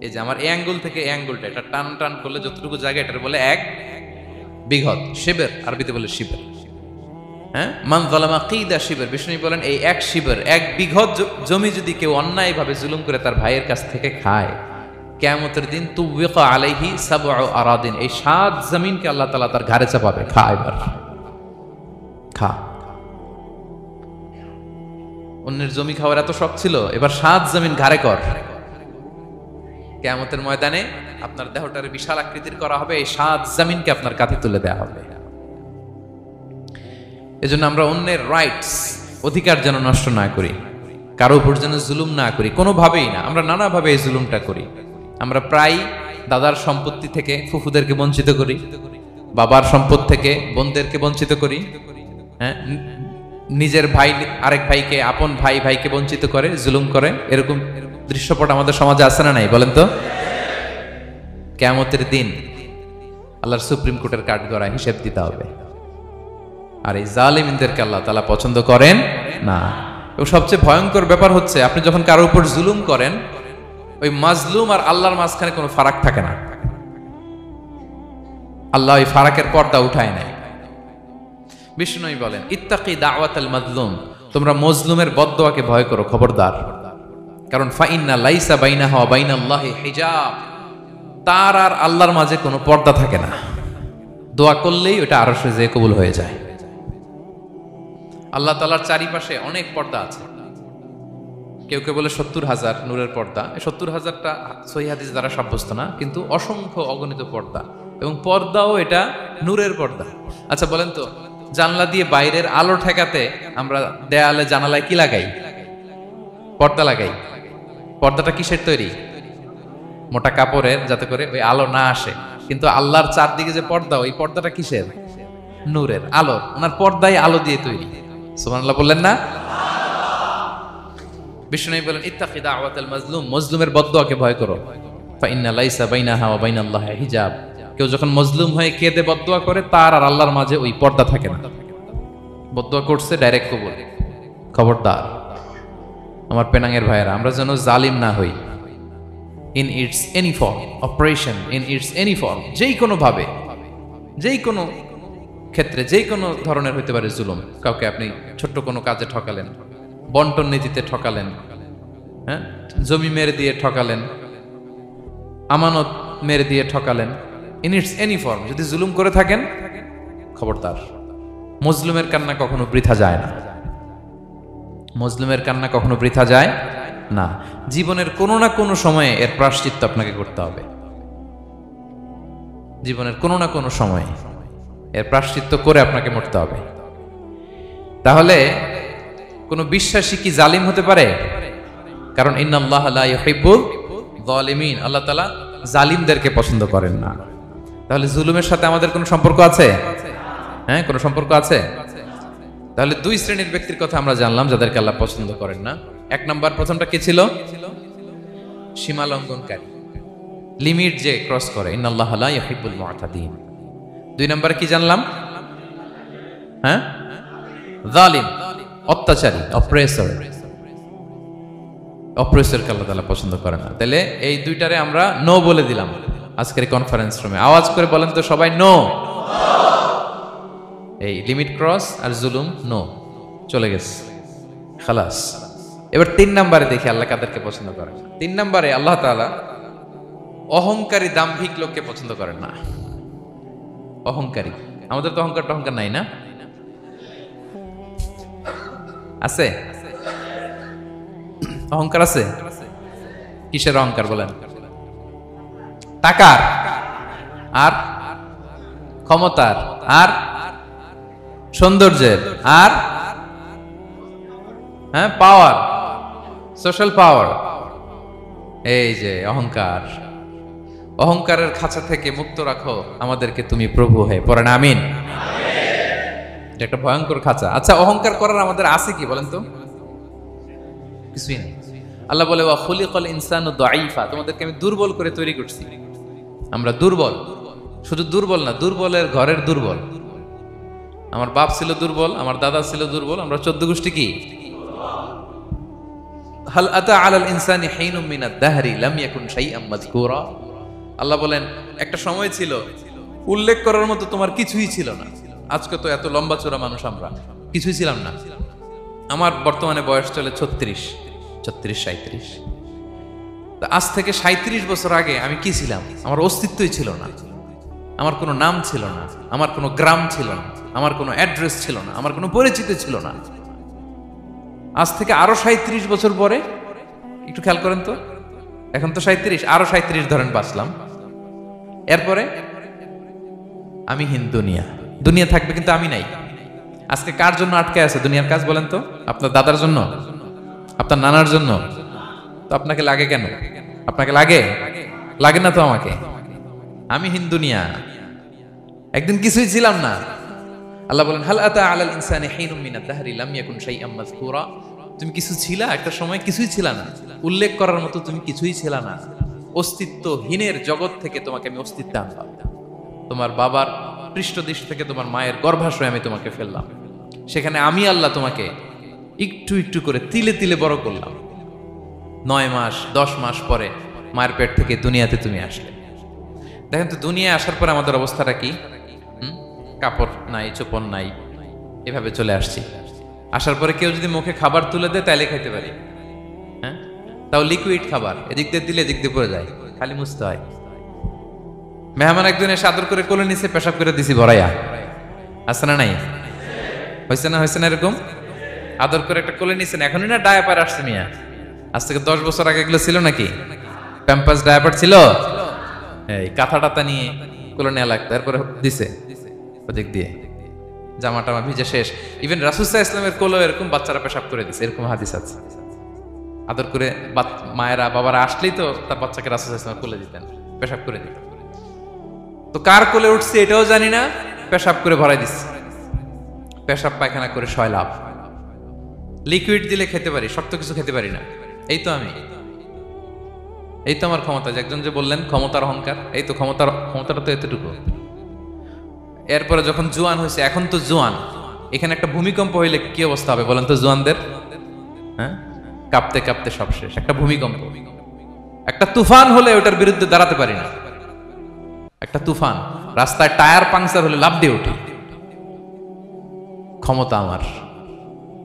এই যে আমার এই আঙ্গুল থেকে এই আঙ্গুলটা, এটা টান টান করলে যতটুকু জায়গা, এটার বলে 1 বিঘত। শিবের আরবিতে বলে শিবের। হ্যাঁ, মান যালামা কিদা শিবর। বিষ্ণু বলেন এই 1 শিবর, 1 বিঘত জমি যদি কেউ অন্যায়ভাবে জুলুম করে তার ভাইয়ের কাছ থেকে খায়, কিয়ামতের দিন তুবিকা আলাইহি সাবউ আরাদিন, এই 7 জমিনকে আল্লাহ তাআলা তার ঘাড়ে চাপাবে। খা এবার, খা। অন্যের জমি খাওয়ার এত শখ ছিল, এবার 7 জমিন ঘাড়ে কর। কিয়ামতের ময়দানে আপনার দেহটারে বিশাল আকৃতির করা হবে, এই 7 জমিনকে আপনার কাঁধে তুলে দেওয়া হবে। এজন্য আমরা অন্যের রাইটস, অধিকার যেন নষ্ট না করি, কারো উপর যেন জুলুম না করি, কোনোভাবেই না। আমরা নানাভাবে এই জুলুমটা করি। আমরা প্রায় দাদার সম্পত্তি থেকে ফুফুদেরকে বঞ্চিত করি, বাবার সম্পদ থেকে বোনদেরকে বঞ্চিত করি। হ্যাঁ, নিজের ভাই আরেক ভাইকে, আপন ভাই ভাইকে বঞ্চিত করে, জুলুম করে। এরকম দৃশ্যপট আমাদের সমাজে আছে না নাই বলেন তো? কিয়ামতের দিন আল্লাহর সুপ্রিম কোর্টের কাঠগড়ায় হিসেব দিতে হবে। আর এই জালিমদেরকে আল্লাহ তাআলা পছন্দ করেন না। এবং সবচেয়ে ভয়ঙ্কর ব্যাপার হচ্ছে, আপনি যখন কারো উপর জুলুম করেন, ওই মাজলুম আর আল্লাহর মাঝখানে কোনো ফারাক থাকে না। আল্লাহ ওই ফারাকের পর্দা উঠায় নেয়। বিষ্ণুই বলেন, ইত্তাকি দাওয়াতাল মাজলুম, তোমরা মজলুমের বদদোয়াকে ভয় করো, খবরদার। কারণ ফাইন্না লাইসা বাইনাহা ওয়া বাইনাল্লাহি হিজাব, তার আর আল্লাহর মাঝে কোনো পর্দা থাকে না। দোয়া করলেই ওটা আরশে যেয়ে কবুল হয়ে যায়। আল্লাহ তাআলার চারিপাশে অনেক পর্দা আছে। কেউ কেউ বলে 70,000 নূরের পর্দা। 70,000টা সহিহ হাদিস দ্বারা সাব্যস্ত না, কিন্তু অসংখ্য অগণিত পর্দা, এবং পর্দাও এটা নূরের পর্দা। আচ্ছা বলেন তো, জানলা দিয়ে বাইরের আলো ঠেকাতে আমরা দেয়ালে জানালায় কি লাগাই? পর্দা লাগাই। পর্দাটা কিসের তৈরি? মোটা কাপড়ের, যাতে করে ওই আলো না আসে। কিন্তু আল্লাহর চারদিকে যে পর্দা, ওই পর্দাটা কিসের? নূরের, আলো। ওনার পর্দায় আলো দিয়ে তৈরি। সুবহানাল্লাহ বললেন না? বিষ্ণু বলেন, ইত্তাকি দাওয়াতাল মাজলুম, মজলুমের বদদোয়াকে ভয় করো। ফাইন্না লাইসা বাইনাহা ওয়া বাইনাল্লাহি হিজাব, কেউ যখন মজলুম হয়ে কেঁদে বদদোয়া করে, তার আর আল্লাহর মাঝে ওই পর্দা থাকে না। বদদোয়া করছে, ডাইরেক্ট কবুল। খবরদার আমার পেনাঙ্গের ভাইয়েরা, আমরা যেন জালিম না হই। In it's any form, operation in it's any form, যেই কোনো ভাবে, যেই কোনো ক্ষেত্রে, যেই কোনো ধরনের হইতে পারে জুলুম। কাউকে আপনি ছোট্ট কোনো কাজে ঠকালেন, বন্টন নীতিতে ঠকালেন, হ্যাঁ, জমি মেরে দিয়ে ঠকালেন, আমানত মেরে দিয়ে ঠকালেন, ইন ইটস এনি ফর্ম যদি জুলুম করে থাকেন, খবরদার। মজলুমের কান্না কখনো বৃথা যায় না। মজলুমের কান্না কখনো বৃথা যায় না। জীবনের কোনো না কোনো সময়ে এর প্রায়শ্চিত্ত আপনাকে করতে হবে। জীবনের কোনো না কোনো সময়ে এর প্রায়শ্চিত্ত করে আপনাকে মরতে হবে। তাহলে কোন বিশ্বাসী কি জালিম হতে পারে? কারণ ইন্নাল্লাহা লা ইউহিব্বুল যালিমিন, আল্লাহ তাআলা জালিমদেরকে পছন্দ করেন না। তাহলে জুলুমের সাথে আমাদের কোনো সম্পর্ক আছে? হ্যাঁ, কোনো সম্পর্ক আছে। তাহলে 2 শ্রেণীর ব্যক্তির কথা আমরা জানলাম যাদেরকে আল্লাহ পছন্দ করেন না। 1 নাম্বার, প্রথমটা কি ছিল? সীমা লঙ্ঘনকারী, লিমিট যে ক্রস করে, ইন্নাল্লাহা লা ইউহিব্বুল মুআতাদিন। 2 নম্বরে কি জানলাম? হ্যাঁ, জালিম, অত্যাচারী, অপ্রেসর। অপ্রেসরকে আল্লাহ তাআলা পছন্দ করে না। তাহলে এই 2টারে আমরা নো বলে দিলাম আজকের কনফারেন্স রুমে। আওয়াজ করে বলেন তো সবাই, নো। এই লিমিট ক্রস আর জুলুম, নো, চলে গেছে। খালাস। এবার 3 নম্বরে দেখি আল্লাহ কাদেরকে পছন্দ করেন। 3 নম্বরে আল্লাহ তাআলা অহংকারী দাম্ভিক লোককে পছন্দ করেন না। অহংকারী, আমাদের তো অহংকার নাই না? আছে? অহংকার আছে? কিসের অহংকার বলেন? টাকার, আর ক্ষমতার, আর সৌন্দর্যের, আর হ্যাঁ পাওয়ার, সোশ্যাল পাওয়ার। এই যে অহংকার, অহংকারের খাঁচা থেকে মুক্ত রাখো আমাদেরকে তুমি প্রভু হয়ে, পড়েন আমিন। এটা একটা ভয়ঙ্কর খাঁচা। আচ্ছা, অহংকার করার আমাদের আছে কি বলেন তো? কিছুই নেই। আল্লাহ বলে ওয়া খুলিকাল ইনসানু দাঈফা, তোমাদেরকে আমি দুর্বল করে তৈরি করছি। আমরা দুর্বল, শুধু দুর্বল না, দুর্বলের ঘরের দুর্বল। আমার বাপ ছিল দুর্বল, আমার দাদা ছিল দুর্বল, আমরা 14 গোষ্ঠী কি? হাল আতা আলাল ইনসানি হিনুম মিনাদ দাহরি লাম ইয়াকুন শাইআম মাযকুরা। আল্লাহ বলেন একটা সময় ছিল উল্লেখ করার মতো তোমার কিছুই ছিল না। আজকে তো এত লম্বা চওড়া মানুষ, আমরা কিছুই ছিলাম না। আমার বর্তমানে বয়স চলে 36, 37। আজ থেকে 37 বছর আগে আমি কি ছিলাম? আমার অস্তিত্বই ছিল না, আমার কোনো নাম ছিল না, আমার কোনো গ্রাম ছিল না, আমার কোনো অ্যাড্রেস ছিল না, আমার কোনো পরিচিত ছিল না। আজ থেকে আরো 37 বছর পরে একটু খেয়াল করেন তো, এখন তো 37, আরো 37 ধরেন বাঁচলাম। এরপরে আমি দুনিয়া, দুনিয়া থাকবে কিন্তু আমি নাই। আজকে কার জন্য আটকে আছে দুনিয়ার কাজ বলেন তো? আপনার দাদার জন্য, আপনার নানার জন্য। তো আপনাকে লাগে কেন? আপনাকে লাগে? লাগে না তো আমাকে। আমি দুনিয়া, একদিন কিছুই ছিলাম না। আল্লাহ বলেন হাল আতা আলাল ইনসানি হিনুম মিনাদ দাহরি লাম ইয়াকুন শাইআম মাযকুরা। তুমি কিছু ছিলা, একটা সময় কিছুই ছিলা না, উল্লেখ করার মতো তুমি কিছুই ছিলা না। অস্তিত্বহীনের জগৎ থেকে তোমাকে আমি অস্তিত্ব আনলাম। তোমার বাবার পৃষ্ঠদেশ থেকে তোমার মায়ের গর্ভাশয়ে আমি তোমাকে ফেললাম। সেখানে আমি আল্লাহ তোমাকে একটু একটু করে তিলে তিলে বড় করলাম। 9 মাস 10 মাস পরে মায়ের পেট থেকে দুনিয়াতে তুমি আসলে। দেখেন তো দুনিয়ায় আসার পরে আমাদের অবস্থাটা কি? কাপড় নাই, চোপন নাই, এভাবে চলে আসছি। আসার পরে কেউ যদি মুখে খাবার তুলে দেয় তাইলে খাইতে পারি, হ্যাঁ? তাও লিকুইড খাবার, এদিক দিয়ে দিলে এদিক দিয়ে পড়ে যায়, খালি মুছতে হয়। মেহমান একজন এসে আদর করে কোলে নিচে পেশাব করে দিছি ভরাইয়া, আছে না নাই? হয়েছে না এরকম? আদর করে একটা কোলে নিছেন, এখনই না ডায়াপার আসছে মিয়া। আজ থেকে 10 বছর আগে এগুলো ছিল নাকি? প্যাম্পাস ডায়াপার ছিল, এই কাঁথা টাতা নিয়ে কোলে নেওয়া লাগতো, তারপরে দিছে ওদিক দিয়ে জামা টামা ভিজে শেষ। ইভেন রাসূল সাল্লাল্লাহু আলাইহি ওয়াসাল্লামের কোলেও এরকম বাচ্চারা পেশাব করে দিছে, এরকম হাদিস আছে। আদর করে মায়েরা বাবারা আসলেই তো তার বাচ্চাকে রাসূল সাল্লাল্লাহু আলাইহি ওয়াসাল্লাম কোলে দিতেন, পেশাব করে দিতেন। তো কার কোলে উঠছে এটাও জানি না, পেশাব করে ভরাই দিচ্ছে। পেশাব পায়খানা করে সয়লাভ। লিকুইড দিলে খেতে পারি, শক্ত কিছু খেতে পারি না। এই তো আমি, এই তো আমার ক্ষমতা। একজন যে বললেন ক্ষমতার অহংকার, এই তো ক্ষমতাটা তো এতটুকু। এরপরে যখন জোয়ান হয়েছে, এখন তো জোয়ান, এখানে একটা ভূমিকম্প হইলে কি অবস্থা হবে বলেন তো জোয়ানদের? হ্যাঁ, কাঁপতে কাঁপতে সব শেষ। একটা ভূমিকম্প, একটা তুফান হলে ওটার বিরুদ্ধে দাঁড়াতে পারি না। একটা তুফান, রাস্তায় টায়ার পাংচার হলে লাফ দিয়ে উঠি। ক্ষমতা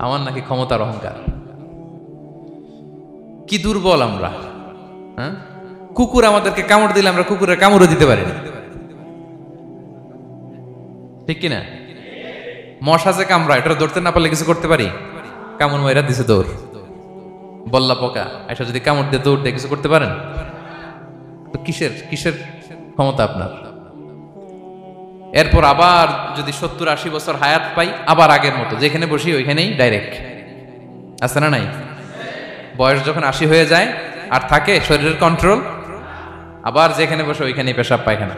আমার নাকি ক্ষমতার অহংকার? কি দুর্বল আমরা, হ্যাঁ? কুকুর আমাদেরকে কামড় দিলে আমরা কুকুরের কামড়ও দিতে পারি না, ঠিক কিনা? মশা যে কামড়া, এটা ধরতে না পারলে কিছু করতে পারি? কামড় মাইরা দিছে দৌড়। বল্লা পোকা এসে যদি কামড় দিয়ে দৌড় দিয়ে কিছু করতে পারেন? তো কিসের ক্ষমতা আপনার? এরপর আবার যদি 70-80 বছর হায়াত পাই, আবার আগের মতো যেখানে বসি ওইখানেই ডাইরেক্ট, আছে না নাই? বয়স যখন 80 হয়ে যায় আর থাকে শরীরের কন্ট্রোল, আবার যেখানে বসে ওইখানেই পেশাব পায়খানা।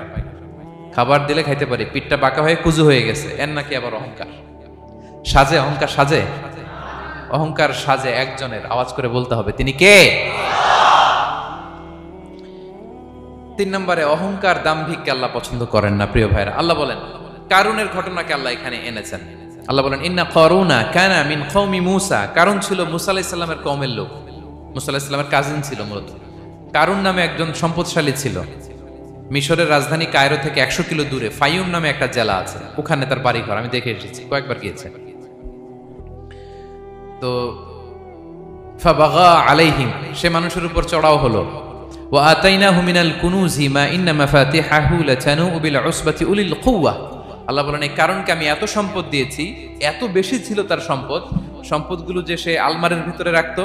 খাবার দিলে খাইতে পারি, পিঠটা বাঁকা হয়ে কুজু হয়ে গেছে, এর নাকি আবার অহংকার? সাজে অহংকার, সাজে অহংকার, সাজে একজনের। আওয়াজ করে বলতে হবে তিনি কে? 3 নম্বরে অহংকার দাম্ভিককে আল্লাহ পছন্দ করেন না। প্রিয় ভাইরা, আল্লাহ বলেন কারুনের ঘটনাকে আল্লাহ এখানে এনেছেন। আল্লাহ বলেন ইন্না কারুনা কানা মিন কওমি মূসা। কারুন ছিল মুসা আলাইহিস সালামের কওমের লোক, মুসা আলাইহিস সালামের কাজিন ছিল মূলত। কারুন নামে একজন সম্পদশালী ছিল। মিশরের রাজধানী কায়রো থেকে 100 কিলো দূরে ফাইয়ুম নামে একটা জেলা আছে, ওখানে তার বাড়ি ঘর। আমি দেখে এসেছি, কয়েকবার গিয়েছে। তো ফাবাগা আলাইহিম, সে মানুষের উপর চড়াও হলো। ওয়া আতাইনাহু মিনাল কুনুজি মা ইন্না মাফাতিহাহু লাতানু বিল উসবাতি উলিল কুওয়া। আল্লাহ বলেন এই কারণকে আমি এত সম্পদ দিয়েছি, এত বেশি ছিল তার সম্পদ, সম্পদগুলো যে সে আলমারির ভিতরে রাখতো,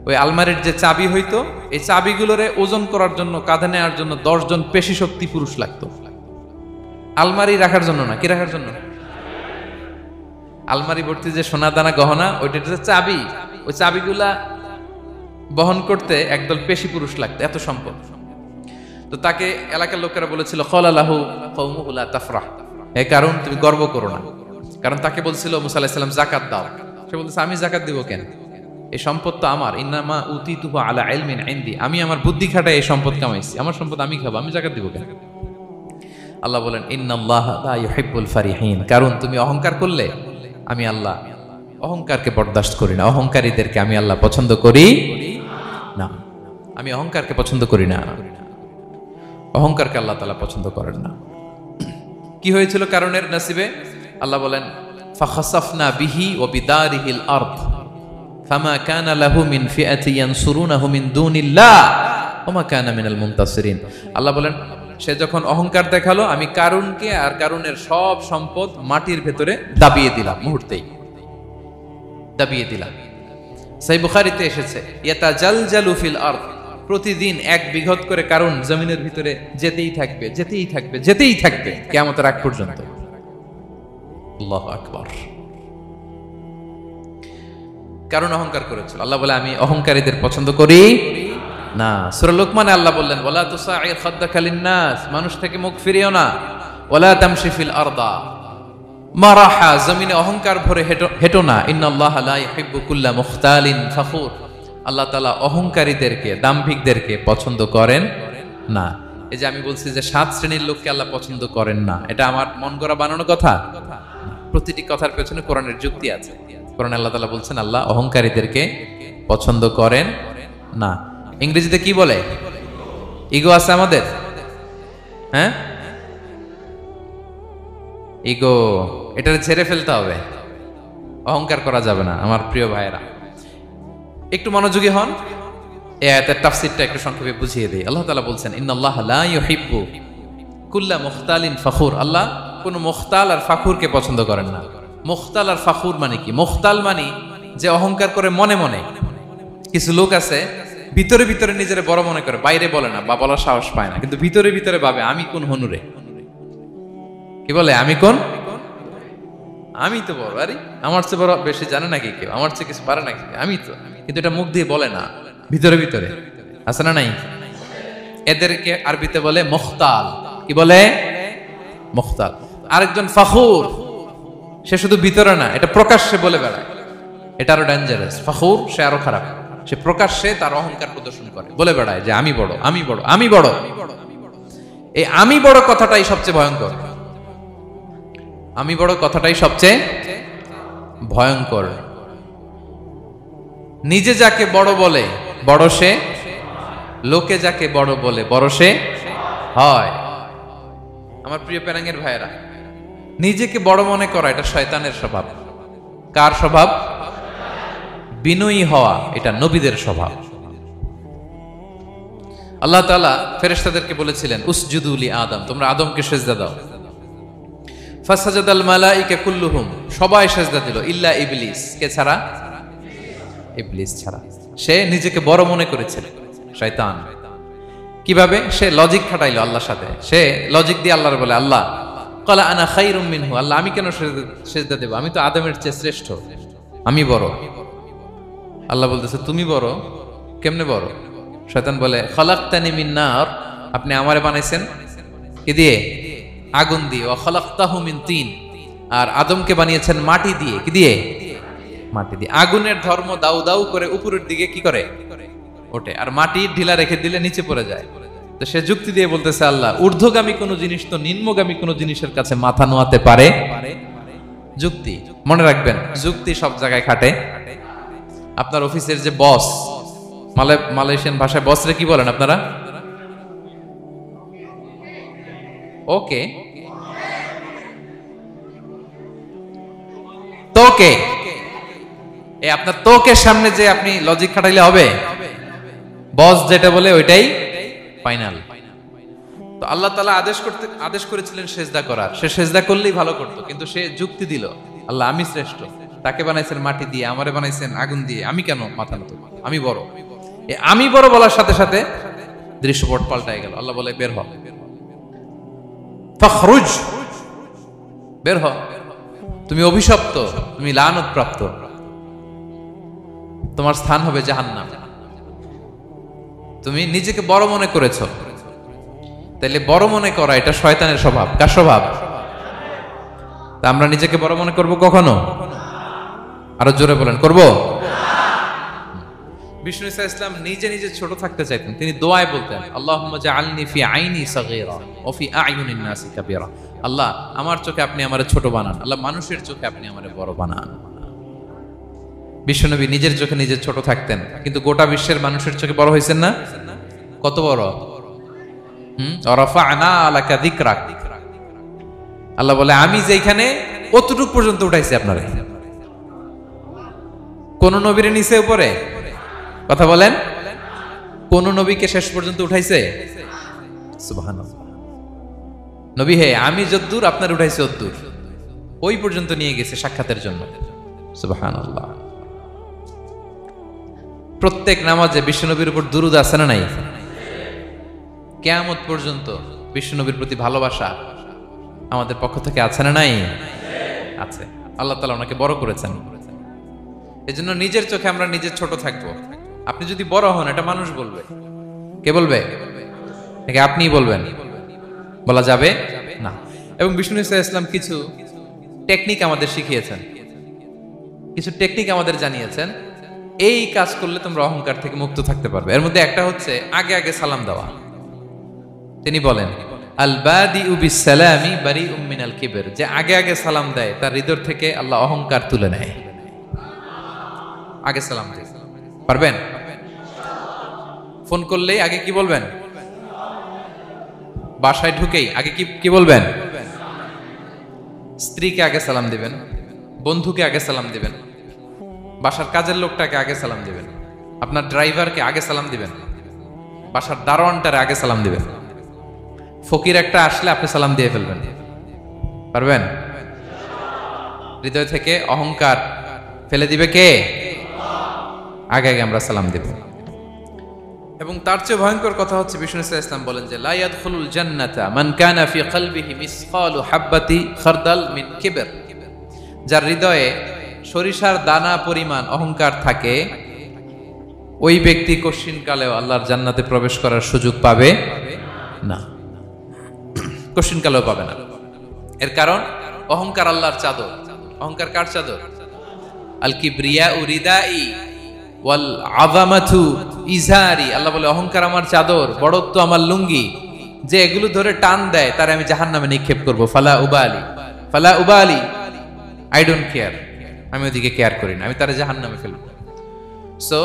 ওই আলমারির যে চাবি হইতো, এই চাবিগুলোরে ওজন করার জন্য, কাঁধে নেওয়ার জন্য 10 জন পেশি শক্তি পুরুষ লাগতো। আলমারি রাখার জন্য না, কি রাখার জন্য? আলমারি ভর্তি যে সোনা দানা গহনা, ওইটার যে চাবি, ওই চাবিগুলা বহন করতে একদল পেশি পুরুষ লাগতো, এত সম্পদ। তো তাকে এলাকার লোকেরা বলেছিল ক্বালা লাহু কওমুহু লা তাফরাহ, এই কারণ তুমি গর্ব করো না। কারণ তাকে বলছিল মুসা আলাইহিস সালাম যাকাত দাও, সে বলতেছে আমি যাকাত দিব কেন, এই সম্পদ তো আমার। ইন্নামা উতিতুহু আলা ইলমিন ইনদি, আমি আমার বুদ্ধি খাটায় এই সম্পদ কামাইছি, আমার সম্পদ আমি খাবো, আমি যাকাত দিব কেন? আল্লাহ বলেন ইন্নাল্লাহা লা ইউহিব্বুল ফারিহিন, কারণ তুমি অহংকার করলে আমি আল্লাহ অহংকারকে বরদাস্ত করি না, অহংকারীদেরকে আমি আল্লাহ পছন্দ করি না। আমি অহংকারকে পছন্দ করি না, অহংকারকে আল্লাহ তাআলা পছন্দ করেন না। কি হয়েছিল কারণের নসিবে? আল্লাহ বলেন ফাখাসাফনা বিহি ওয়া বিদারিহিল আরদ ফামা কানা লাহু মিন ফিআতি ইয়ানসুরুনাহু মিন দুনিল্লাহ ওয়া মা কানা মিনাল মুনতাসিরিন। আল্লাহ বলেন সে যখন অহংকার দেখালো, আমি কারুনকে আর কারুনের সব সম্পদ মাটির ভেতরে দাবিয়ে দিলাম, মুহূর্তেই দাবিয়ে দিলাম। সহিহ বুখারীতে এসেছে ইয়াতাজালজালু ফিল আরদ, প্রতিদিন 1 বিঘত করে কারুন জমিনের ভিতরে যেতেই থাকবে, যেতেই থাকবে, যেতেই থাকবে কিয়ামতের আগ পর্যন্ত। আল্লাহু আকবার। কারণ অহংকার করেছিল। আল্লাহ বলে আমি অহংকারীদের পছন্দ করি না। সূরা লোকমানে আল্লাহ বললেন ওয়ালা তুসাইর খাদ্দাকা লিন্নাস, মানুষ থেকে মুখ ফিরিও না। ওয়ালা তামশি ফিল আরদা মারাহা, জমিনে অহংকার ভরে হেঁটো না। ইন্নাল্লাহা লা ইউহিব্বু কুল্লা মুখতালিন ফখুর, আল্লাহ তাআলা অহংকারীদেরকে, দাম্ভিকদেরকে পছন্দ করেন না। এই যে আমি বলছি যে 7 শ্রেণীর লোককে আল্লাহ পছন্দ করেন না, এটা আমার মন গড়া বানানো কথা। প্রতিটি কথার পেছনে কোরআনের যুক্তি আছে। কোরআনে আল্লাহ তাআলা বলছেন আল্লাহ অহংকারীদেরকে পছন্দ করেন না। ইংরেজিতে কি বলে? ইগো আছে আমাদের, হ্যাঁ ইগো, এটা ছেড়ে ফেলতে হবে, অহংকার করা যাবে না। আমার প্রিয় ভাইয়েরা একটু মনোযোগী হন, এই আয়াতের তাফসীরটা একটু সংক্ষেপে বুঝিয়ে দেই। আল্লাহ তাআলা বলছেন ইন্নাল্লাহা লা ইউহিব্বু কুল্লা মুখতালিন ফখুর, আল্লাহ কোন মুখতাল আর ফাখুরকে পছন্দ করেন না। মুখতাল আর ফাখুর মানে কি? মুখতাল মানে যে অহংকার করে মনে মনে। কিছু লোক আছে ভিতরে ভিতরে নিজের বড় মনে করে, বাইরে বলে না বা বলার সাহস পায় না, কিন্তু ভিতরে ভিতরে ভাবে আমি কোন হনুরে, কি বলে আমি কোন, আমি তো বড়, আরে আমার চেয়ে বড় বেশি জানে নাকি কেউ, আমার চেয়ে কিছু পারে নাকি, আমি তো, কিন্তু এটা মুখ দিয়ে বলে না, ভিতরে ভিতরে আছে না নাই? এদেরকে আরবিতে বলে মুখতাল। কি বলে? মুখতাল। আরেকজন ফাখুর, সে শুধু ভিতরে না, এটা প্রকাশ্যে বলে বেড়ায়, এটা আরো ডেঞ্জারাস। ফাখুর সে আরো খারাপ, সে প্রকাশ্যে তার অহংকার প্রদর্শন করে, বলে বেড়ায় যে আমি বড়, আমি বড়, আমি বড়। এই আমি বড় কথাটাই সবচেয়ে ভয়ঙ্কর। আমি বড় কথাটাই সবচেয়ে ভয়ঙ্কর। নিজে যাকে বড় বলে বড় সে, লোকে যাকে বড় বলে বড় সে হয়। আমার প্রিয় পেনাঙ্গের ভাইয়েরা, নিজেকে বড় মনে করা এটা শয়তানের স্বভাব। কার স্বভাব? বিনয়ী হওয়া এটা নবীদের স্বভাব। আল্লাহ তাআলা ফেরেশতাদেরকে বলেছিলেন উসজুদু লি আদম, তোমরা আদমকে সিজদা দাও। ফাসাজাদাল মালাইকা কুল্লুহুম, সবাই সিজদা দিল ইল্লা ইবলিস, কে ছাড়া? ইবলিস ছাড়া। সে নিজেকে বড় মনে করেছিল, শয়তান। কিভাবে? সে লজিক খাটাইলো আল্লাহর সাথে। সে লজিক দিয়ে আল্লাহর বলে আল্লাহ ক্বালা আনা খায়রুম মিনহু, আল্লাহ আমি কেন সিজদা দেব, আমি তো আদমের চেয়ে শ্রেষ্ঠ, আমি বড়। আল্লাহ বলতেছে তুমি বড়, কেমনে বড়? শয়তান বলে খালাকতানি মিন নার, আপনি আমারে বানাইছেন কি দিয়ে? আগুন দিয়ে। ওয়া খালাকতাহু মিন তিন, আর আদমকে বানিয়েছেন মাটি দিয়ে। কি দিয়ে? মাটি দিয়ে। আগুনের ধর্ম দাউ দাউ করে উপরের দিকে কি করে? ওঠে, আর মাটি ঢিলা রেখে দিলে নিচে পড়ে যায়। তো সে যুক্তি দিয়ে বলতেছে আল্লাহ ঊর্ধ্বগামী কোন জিনিস তো নিম্নগামী কোন জিনিসের কাছে মাথা নোয়াতে পারে? যুক্তি। মনে রাখবেন যুক্তি সব জায়গায় খাটে। আপনার অফিসের যে বস, মালয়েশিয়ান ভাষায় বস রে কি বলেন আপনারা? ওকে, তোকে। এই আপনার তোকের সামনে যে আপনি লজিক খাটাইলে হবে? বস যেটা বলে ওইটাই ফাইনাল। তো আল্লাহ তাআলা আদেশ করেছিলেন সেজদা করার। সে সেজদা করলেই ভালো করতো, কিন্তু সে যুক্তি দিল, আল্লাহ আমি শ্রেষ্ঠ, তাকে বানাইছেন মাটি দিয়ে, আমারে বানাইছেন আগুন দিয়ে, আমি কেন মাথা নত, আমি বড়। আমি বড় বলার সাথে সাথে দৃশ্যপট পাল্টায় গেল। আল্লাহ বলে বের হ, ফখরুজ, বের হ, তুমি অভিশপ্ত, তুমি লানত প্রাপ্ত, তোমার স্থান হবে জাহান্নাম। তুমি নিজেকে বড় মনে করেছো, তাইলে বড় মনে করা এটা শয়তানের স্বভাব। কার স্বভাব? তা আমরা নিজেকে বড় মনে করব কখনো? আরো জোরে বলেন, করব? বিষ্ণু ঈসা ইসলাম নিজে নিজে ছোট থাকতে চাইতেন। তিনি দোয়ায় বলতেন, আল্লাহুম্মা জাআলনি ফি আইনি সাগীরা ওয়া ফি আ'য়ুনিন নাসি কাবীরা। আল্লাহ, আমার চোখে আপনি আমারে ছোট বানান, আল্লাহ মানুষের চোখে আপনি আমারে বড় বানান। বিশ্বনবী নিজের চোখে নিজে ছোট থাকতেন, কিন্তু গোটা বিশ্বের মানুষের চোখে বড় হয়েছেন না? কত বড়? রাফা'না লাকা যিকরাক। আল্লাহ বলে আমি যেখানে কতটুক পর্যন্ত উঠাইছি আপনারে। কোন নবীর নিচে উপরে? কথা বলেন, কোন নবীকে শেষ পর্যন্ত উঠাইছে? সুবহানাল্লাহ। নবী হে, আমি যদ্দূর আপনার উঠাইছে অদ্দূর, ওই পর্যন্ত নিয়ে গেছে সাক্ষাতের জন্য। সুবহানাল্লাহ। প্রত্যেক নামাজে বিশ্বনবীর উপর দুরূদ আছে না নাই? কিয়ামত পর্যন্ত বিশ্বনবীর প্রতি ভালোবাসা আমাদের পক্ষ থেকে আছে না নাই? আছে। আল্লাহ তাআলা ওনাকে বড় করেছেন। এজন্য নিজের চোখে আমরা নিজে ছোট থাকবো। আপনি যদি বড় হন, এটা মানুষ বলবে। কে বলবে? নাকি আপনিই বলবেন? বলা যাবে না। এবং বিষ্ণু ঈসা ইসলাম কিছু টেকনিক আমাদের শিখিয়েছেন, কিছু টেকনিক আমাদের জানিয়েছেন। এই কাজ করলে তোমরা অহংকার থেকে মুক্ত থাকতে পারবে। এর মধ্যে একটা হচ্ছে আগে আগে সালাম দেওয়া। তিনি বলেন, আল বাদিউ বিসসালামি বারিউম মিনাল কিবর, যে আগে আগে সালাম দেয় তার হৃদয় থেকে আল্লাহ অহংকার তুলে নেয়। আগে সালাম দিন, পারবেন? ফোন করলেই আগে কি বলবেন? বাসায় ঢুকেই আগে কি বলবেন? স্ত্রীকে আগে সালাম দিবেন, বন্ধুকে আগে সালাম দিবেন, বাসার কাজের লোকটাকে আগে সালাম দিবেন, আপনার ড্রাইভারকে আগে সালাম দিবেন, বাসার দারোয়ানটারে আগে সালাম দিবেন। ফকির একটা আসলে আপনি সালাম দিয়ে ফেলবেন। পারবেন? হৃদয় থেকে অহংকার ফেলে দিবে কে? আগে আগে আমরা সালাম দেব। এবং তার চেয়ে ভয়ঙ্কর কথা হচ্ছে, বিষ্ণু ইসলাম বলেন যে লা ইয়াদখুলুল জান্নাতা মান কানা ফি কলবিহি মিসকালু হাববাতি খারদাল মিন কিবর, যার হৃদয়ে সরিষার দানা পরিমাণ অহংকার থাকে, ওই ব্যক্তি কশিনকালেও আল্লাহর জান্নাতে প্রবেশ করার সুযোগ পাবে না। কশিনকালেও পাবে না। এর কারণ অহংকার আল্লাহর চাদর। অহংকার কার চাদর? আল কিবরিয়া রিদাই ওয়াল আযামাতু ইজারি। আল্লাহ বলে অহংকার আমার চাদর, বড়ত্ব আমার লুঙ্গি। যে এগুলো ধরে টান দেয় তারে আমি জাহান্নামে নিক্ষেপ করব। ফালা উবালি, আই ডোন্ট কেয়ার, আমি ওদিকে কেয়ার করি না, আমি তারে জাহান্নামে ফেলব। সো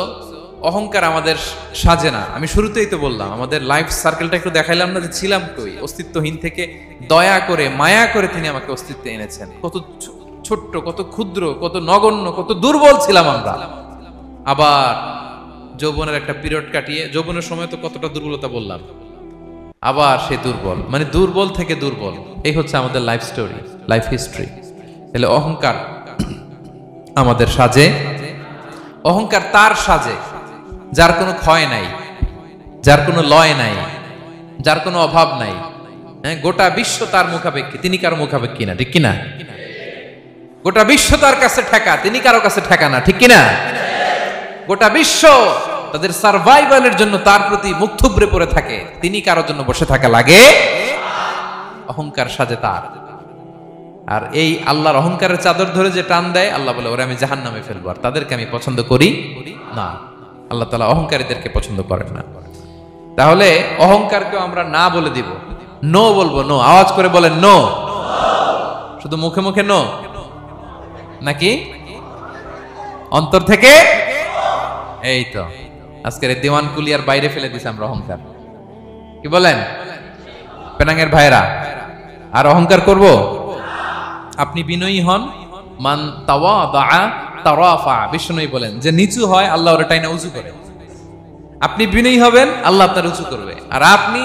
অহংকার আমাদের সাজে না। আমি শুরুতেই তো বললাম, আমাদের লাইফ সার্কেলটা একটু দেখাইলাম না যে ছিলাম কই। অস্তিত্বহীন থেকে দয়া করে মায়া করে তিনি আমাকে অস্তিত্বে এনেছেন। কত ছোট্ট, কত ক্ষুদ্র, কত নগণ্য, কত দুর্বল ছিলাম আমরা। আবার যৌবনের একটা পিরিয়ড কাটিয়ে, যৌবনের সময় তো কতটা দুর্বলতা বললাম, আবার সে দুর্বল, মানে দুর্বল থেকে দুর্বল। এই হচ্ছে আমাদের লাইফ স্টোরি, লাইফ হিস্ট্রি। তাহলে অহংকার আমাদের সাজে। অহংকার তার সাজে যার কোনো ক্ষয় নাই, যার কোনো লয় নাই, যার কোনো অভাব নাই। হ্যাঁ, গোটা বিশ্ব তার মুখাপেক্ষী, তিনি কারো মুখাপেক্ষী না, ঠিক কিনা? গোটা বিশ্ব তার কাছে ঠেকা, তিনি কারো কাছে ঠেকা না, ঠিক কিনা? গোটা বিশ্ব তাদের সার্ভাইভালের জন্য তার প্রতি মুখ থুবড়ে পড়ে থাকে, তিনি কারোর জন্য বসে থাকা লাগে। অহংকার সাজে তার। আর এই আল্লাহর অহংকারের চাদর ধরে যে টান দেয়, আল্লাহ বলে ওরা আমি জাহান্নামে ফেলবো, আর তাদেরকে আমি পছন্দ করি না। আল্লাহ তাআলা অহংকারীদেরকে পছন্দ করেন না। তাহলে অহংকারকেও আমরা না বলে দিব, নো বলবো। নো, আওয়াজ করে বলেন নো। শুধু মুখে মুখে নো নাকি অন্তর থেকে? এই তো আজকের দিওয়ান কুলিয়ার বাইরে ফেলে দিছি আমরা অহংকার। কি বলেন পেনাঙ্গের ভাইরা? আর অহংকার করব? আপনি বিনয়ী হন। মান তাওয়াদা তারাফা, বিষ্ণুই বলেন যে নিচু হয় আল্লাহ ওর টাইনা উঁচু করে। আপনি বিনয়ী হবেন, আল্লাহ আপনার উঁচু করবে। আর আপনি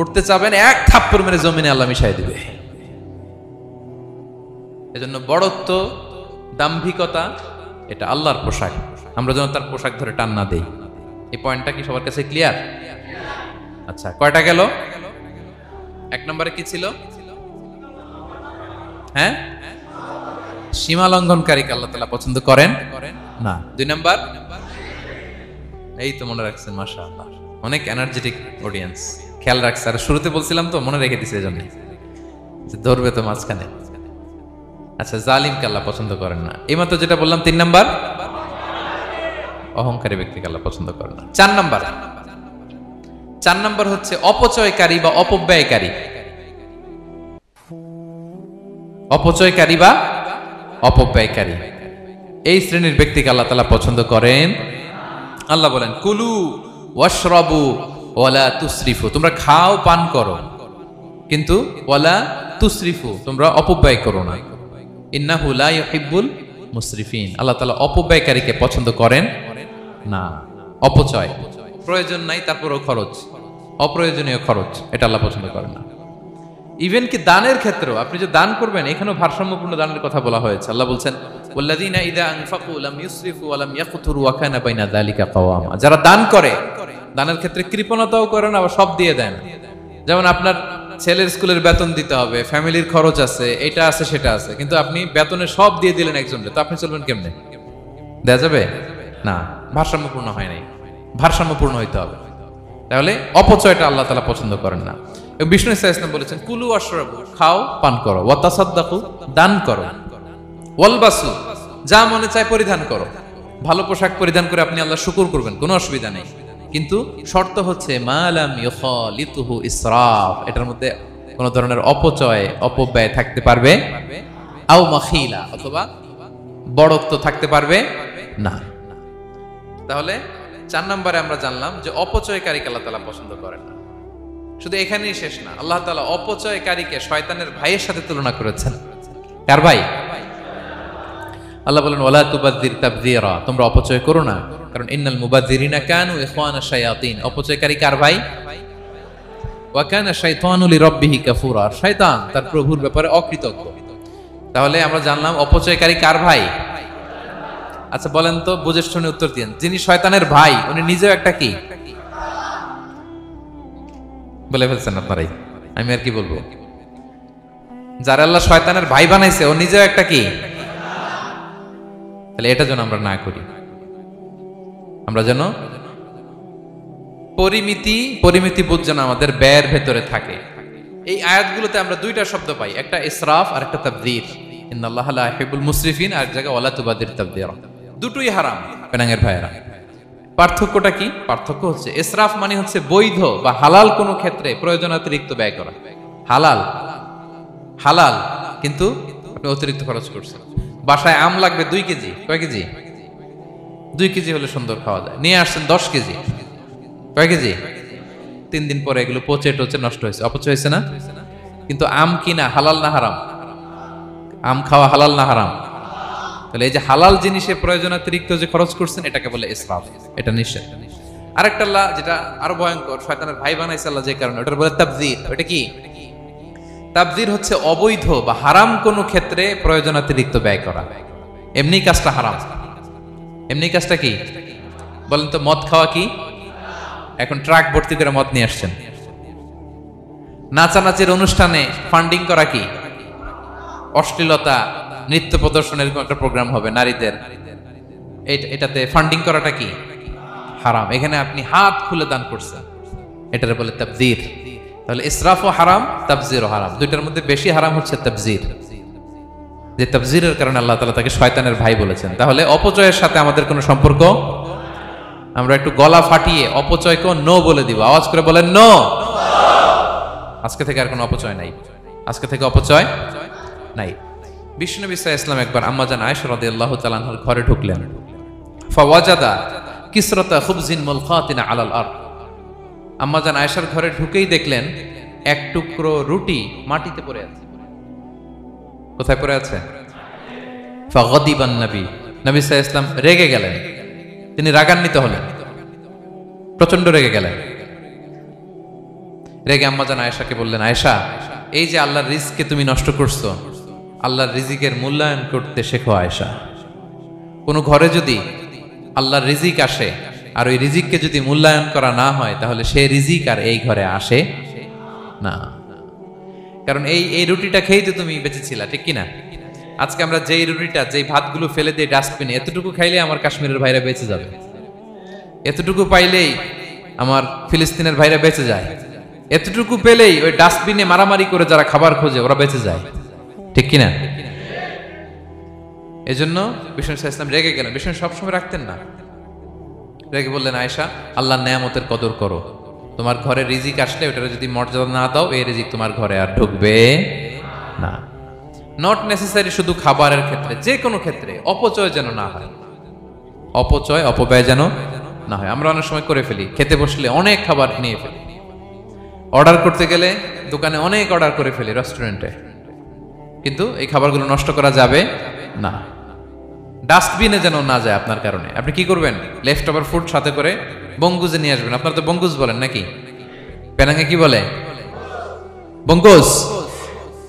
উঠতে চাবেন, এক থাপ্পড় মেরে জমিনে আল্লাহ মিশাই দিবে। এজন্য বড়ত্ব, দাম্ভিকতা এটা আল্লাহর পোশাক, আমরা যেন তার পোশাক ধরে টান না দেই। এই পয়েন্টটা কি সবার কাছে ক্লিয়ার? আচ্ছা, কয়টা গেল? এক নম্বরে কি ছিল? হ্যাঁ, সীমা লঙ্ঘনকারীকে আল্লাহ তাআলা পছন্দ করেন না। 2 নাম্বার, এই তো মনে রাখছেন, মাশাআল্লাহ, অনেক এনার্জেটিক অডিয়েন্স, খেয়াল রাখছে। আর শুরুতে বলছিলাম তো, মনে রেখে দিছে, এজন্য ধরবে তো মাঝখানে। আচ্ছা, জালিমকে আল্লাহ পছন্দ করেন না। এইমাত্র যেটা বললাম 3 নাম্বার, অহংকারী ব্যক্তিকে আল্লাহ পছন্দ করেন না। 4 নাম্বার হচ্ছে অপচয়কারী বা অপব্যয়কারী। অপচয়কারী বা অপব্যয়কারী, এই শ্রেণীর ব্যক্তিকে আল্লাহ তাআলা পছন্দ করেন। আল্লাহ বলেন, কুলু ওয়াশরাবু ওয়ালা তুসরিফু, তোমরা খাও পান করো, কিন্তু ওয়ালা তুসরিফু, তোমরা অপব্যয় করো না। ইন্নাহু লা ইউহিব্বুল মুসরিফিন, আল্লাহ তাআলা অপব্যয়কারীকে পছন্দ করেন না। অপচয়, প্রয়োজন নাই তারপরও খরচ, অপ্রয়োজনীয় খরচ, এটা আল্লাহ পছন্দ করেন না। ইভেন কি দানের ক্ষেত্রেও, আপনি যে দান করবেন, এখানেও ভারসাম্যপূর্ণ দানের কথা বলা হয়েছে। আল্লাহ বলছেন, ওয়াল্লাযীনা ইযা আনফাকু লাম ইউসরিফু ওয়া লাম ইয়াকতুরু ওয়া কানা বাইনা যালিকা কাওয়ামা, যারা দান করে, দানের ক্ষেত্রে কৃপণতাও করে না, আবার সব দিয়ে দেন। যেমন আপনার ছেলের স্কুলের বেতন দিতে হবে, ফ্যামিলির খরচ আছে, এটা আছে সেটা আছে, কিন্তু আপনি বেতনে সব দিয়ে দিলেন একজনকে, তো আপনি চলবেন কেমনে? দেয়া যাবে না, ভারসাম্যপূর্ণ হয় নাই, ভারসাম্যপূর্ণ হইতে হবে। তাহলে অপচয়টা আল্লাহ তাআলা পছন্দ করেন না। বিষ্ণু ইসা ইসলাম বলেছেন, কুলু ওয়াশরাবু, খাও পান করো, ওয়া তাসাদ্দাকু, দান করো, ওয়ালবাসু, যা মনে চায় পরিধান করো। ভালো পোশাক পরিধান করে আপনি আল্লাহ শুকর করবেন, কোনো অসুবিধা নেই, কিন্তু শর্ত হচ্ছে মা লাম ইউখালিতুহু ইসরাফ, এটার মধ্যে কোনো ধরনের অপচয়, অপব্যয় থাকতে পারবে, আও মাখিলা, অথবা বড়ত্ব থাকতে পারবে না। তাহলে 4 নম্বরে আমরা জানলাম যে অপচয়কারীকে আল্লাহ তাআলা পছন্দ করেন না। শুধু এখানেই শেষ না, আল্লাহ তাআলা অপচয়কারীকে শয়তানের ভাইয়ের সাথে তুলনা করেছেন। কার ভাই? আল্লাহ বলেন, ওয়ালা তুবাযযির তাবযীরা, তোমরা অপচয় করো না, কারণ ইন্নাল মুবাযযিরিনা কানু ইখওয়ানাশ শায়াতিন, অপচয়কারী কার ভাই? ওয়া কানা শাইতানু লিরাব্বিহি কাফুরা, শয়তান তার প্রভুর ব্যাপারে অকৃতজ্ঞ। তাহলে আমরা জানলাম অপচয়কারী কার ভাই? আচ্ছা বলেন তো, বুঝে শুনে উত্তর দিন। যিনি শয়তানের ভাই, উনি নিজেও একটা কি? বলে ফেলছেন আপনারাই, আমি আর কি বলবো। যারা আল্লাহ শয়তানের ভাই বানাইছে, ও নিজেও একটা কি? তাহলে এটা যেন আমরা না করি। আমরা যেন পরিমিতি বোধ যেন আমাদের ব্যয়ের ভেতরে থাকে। এই আয়াতগুলোতে আমরা 2টা শব্দ পাই, একটা ইসরাফ আর একটা তাবযীর। ইন্নাল্লাহা লা ইউহিব্বুল মুসরিফিন, আর জায়গা ওয়ালা তুবাযযির তাবযীরা। দুটোই হারাম পেনাঙ্গের ভাইয়েরা। পার্থক্যটা কি? পার্থক্য হচ্ছে, ইসরাফ মানে হচ্ছে বৈধ বা হালাল কোনো ক্ষেত্রে প্রয়োজনাতিরিক্ত ব্যয় করা। হালাল, কিন্তু আপনি অতিরিক্ত খরচ করছেন। বাসায় আম লাগবে 2 কেজি, কয় কেজি? 2 কেজি হলে সুন্দর খাওয়া যায়। নিয়ে আসছেন 10 কেজি, কয় কেজি? 3 দিন পরে এগুলো পচে টচে নষ্ট হয়েছে, অপচয় হয়েছে না? কিন্তু আম কিনা হালাল না হারাম? আম খাওয়া হালাল না হারাম? তাহলে এই যে হালাল জিনিসে প্রয়োজনাতিরিক্ত যে খরচ করছেন, এটাকে বলে ইসরাফ, এটা নিষেধ। আরেকটা আল্লাহ যেটা আরো ভয়ঙ্কর, শয়তানের ভাই বানাইছে আল্লাহ যে কারণে, ওটার বলে তাবযীর। ওটা কি? তাবযীর হচ্ছে অবৈধ বা হারাম কোনো ক্ষেত্রে প্রয়োজনাতিরিক্ত ব্যয় করা। এমনি কাজটা হারাম। এমনি কাজটা কি বলেন তো? মদ খাওয়া কি? এখন ট্রাক ভর্তি করে মদ নিয়ে আসছেন। নাচানাচির অনুষ্ঠানে ফান্ডিং করা কি? অশ্লীলতা, নৃত্য প্রদর্শনের একটা প্রোগ্রাম হবে নারীদের, এটাতে ফান্ডিং করাটা কি? হারাম। এখানে আপনি হাত খুলে দান করছেন, এটার বলে তাবযীর। তাহলে ইসরাফও হারাম, তাবযীরও হারাম। 2টার মধ্যে বেশি হারাম হচ্ছে তাবযীর। যে তাবযীরের কারণে আল্লাহ তাআলা তাকে শয়তানের ভাই বলেছেন। তাহলে অপচয়ের সাথে আমাদের কোনো সম্পর্ক, আমরা একটু গলা ফাটিয়ে অপচয়কে নো বলে দিব। আওয়াজ করে বলেন নো। আজকে থেকে আর কোনো অপচয় নাই, আজকে থেকে অপচয় নাই। বিশ্বনবী সাল্লাল্লাহু আলাইহি ওয়াসাল্লাম একবার আম্মাজান আয়েশা রাদিয়াল্লাহু তাআলা আনহার ঘরে ঢুকলেন। ফাওয়াজাদা কিসরাতা খুবজিন মুলকাতিন আলাল আরদ। আম্মাজান আয়েশার ঘরে ঢুকেই দেখলেন এক টুকরো রুটি মাটিতে পড়ে আছে। কোথায় পড়ে আছে? ফাগাদিবান নবী, নবী সাল্লাল্লাহু আলাইহি ওয়াসাল্লাম রেগে গেলেন, তিনি রাগান্বিত হলেন, প্রচন্ড রেগে গেলেন। রেগে আম্মা জান আয়েশাকে বললেন, আয়েশা, এই যে আল্লাহর রিজকে তুমি নষ্ট করছো, আল্লাহর রিজিকের মূল্যায়ন করতে শেখো আয়েশা। কোনো ঘরে যদি আল্লাহর রিজিক আসে আর ওই রিজিককে যদি মূল্যায়ন করা না হয়, তাহলে সে রিজিক আর এই ঘরে আসে না। কারণ এই রুটিটা খেয়েই তো তুমি বেঁচেছিলা, ঠিক কিনা? আজকে আমরা যেই রুটিটা, যেই ভাতগুলো ফেলে দিই ডাস্টবিনে, এতটুকু খাইলে আমার কাশ্মীরের ভাইরা বেঁচে যাবে, এতটুকু পাইলেই আমার ফিলিস্তিনের ভাইরা বেঁচে যায়, এতটুকু পেলেই ওই ডাস্টবিনে মারামারি করে যারা খাবার খোঁজে ওরা বেঁচে যায়, ঠিক কিনা? এই জন্য বিষ্ণু ইসলাম রেগে গেলেন। বিষ্ণু সবসময় রাখতেন না, রেগে বললেন, আয়েশা, আল্লাহর নেয়ামতের কদর করো, তোমার ঘরে রিজিক আসলে ওটার যদি মর্যাদা না দাও, এই রিজিক তোমার ঘরে আর ঢুকবে না। নট নেসেসারি শুধু খাবারের ক্ষেত্রে, যে কোনো ক্ষেত্রে অপচয় যেন না হয়, অপচয় অপব্যয় যেন না হয়। আমরা অনেক সময় করে ফেলি, খেতে বসলে অনেক খাবার নিয়ে ফেলি, অর্ডার করতে গেলে দোকানে অনেক অর্ডার করে ফেলি, রেস্টুরেন্টে, কিন্তু এই খাবারগুলো নষ্ট করা যাবে না। ডাস্টবিনে যেন না যায় আপনার কারণে। আপনি কি করবেন? লেফট ওভার ফুড সাথে করে বঙ্গুজে নিয়ে আসবেন। আপনারা তো বঙ্গুজ বলেন নাকি? পেনাঙ্গে কি বলে? বঙ্কুজ।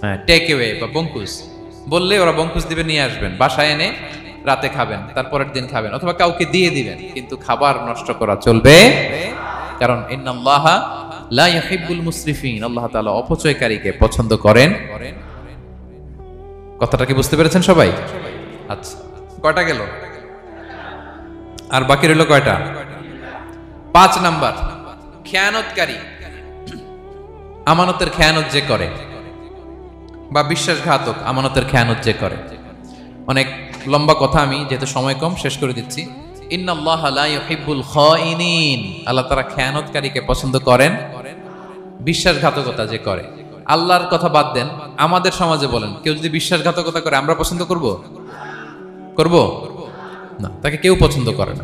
হ্যাঁ, টেক অ্যাওয়ে বা বঙ্কুজ বললে ওরা বঙ্কুজ দিবে, নিয়ে আসবেন, বাসায় এনে রাতে খাবেন, তারপরের দিন খাবেন, অথবা কাউকে দিয়ে দিবেন, কিন্তু খাবার নষ্ট করা চলবে। কারণ ইন্নাল্লাহা লা ইউহিব্বুল মুসরিফিন, আল্লাহ তাআলা অপচয়কারীকে পছন্দ করেন। কথাটা কি বুঝতে পেরেছেন সবাই? আচ্ছা, কয়টা গেল? আর বাকি রইল কয়টা? 5 নাম্বার, খেয়ানতকারী। আমানতের খেয়ানত যে করে, বা বিশ্বাসঘাতক আমানতের খেয়ানত যে করে। অনেক লম্বা কথা, আমি যেহেতু সময় কম শেষ করে দিচ্ছি। ইন্নাল্লাহা লা ইউহিব্বুল খাইনিন, আল্লাহ তাআলা খেয়ানতকারীকে পছন্দ করেন, বিশ্বাসঘাতকতা যে করে। আল্লাহর কথা বাদ দেন, আমাদের সমাজে বলেন, কেউ যদি বিশ্বাসঘাতকতা করে আমরা পছন্দ করব? করব না, তাকে কেউ পছন্দ করে না।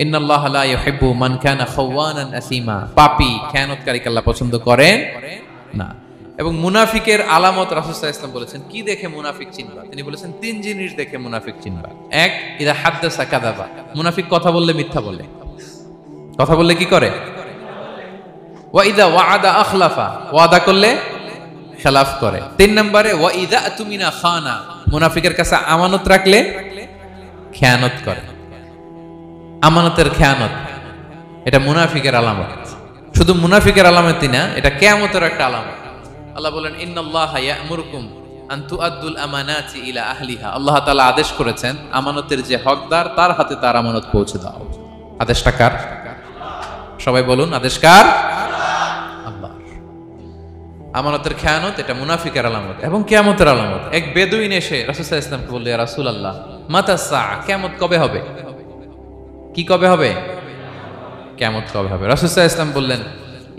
ইন্নাল্লাহা লা ইউহিব্বু মান কানা খাওয়ানান আসিমা, পাপী খেয়ানতকারীকে আল্লাহ পছন্দ করেন না। এবং মুনাফিকের আলামত রাসূল সাল্লাল্লাহু আলাইহি ওয়াসাল্লাম বলেছেন, কি দেখে মুনাফিক চিনবা? তিনি বলেছেন 3 জিনিস দেখে মুনাফিক চিনবা। 1, ইদা হাদ্দাসা কাযাবা, মুনাফিক কথা বললে মিথ্যা বলে। কথা বললে কি করে? ওয়া ইদা ওয়াআদা আখলাফা, ওয়াদা করলে খেলাফ করে। 3 নম্বরে ওয়া ইদা আতুমিনা খানা, মুনাফিকের কাছে আমানত রাখলে খেয়ানত করে। আমানতের খেয়ানত, এটা মুনাফিকের আলামত। শুধু মুনাফিকের আলামতই না, এটা কিয়ামতের একটা আলামত। আল্লাহ বলেন, ইন্নাল্লাহা ইয়া'মুরুকুম আন তুআদ্দুল আমানাতি ইলা আহলিহা, আল্লাহ তাআলা আদেশ করেছেন আমানতের যে হকদার তার হাতে তার আমানত পৌঁছে দাও। আদেশটা কার? সবাই বলুন, আদেশ কার? আল্লাহর। আমানতের খেয়ানত এটা মুনাফিকের আলামত এবং কিয়ামতের আলামত। এক বেদুইন এসে রাসূল সাল্লাল্লাহু আলাইহি ওয়াসাল্লামকে বলল, ইয়া রাসূলুল্লাহ, মাতা সাআ, কিয়ামত কবে হবে? কি কবে হবে? কিয়ামত কবে হবে? রাসূল সাল্লাল্লাহু আলাইহি ওয়াসাল্লাম বললেন,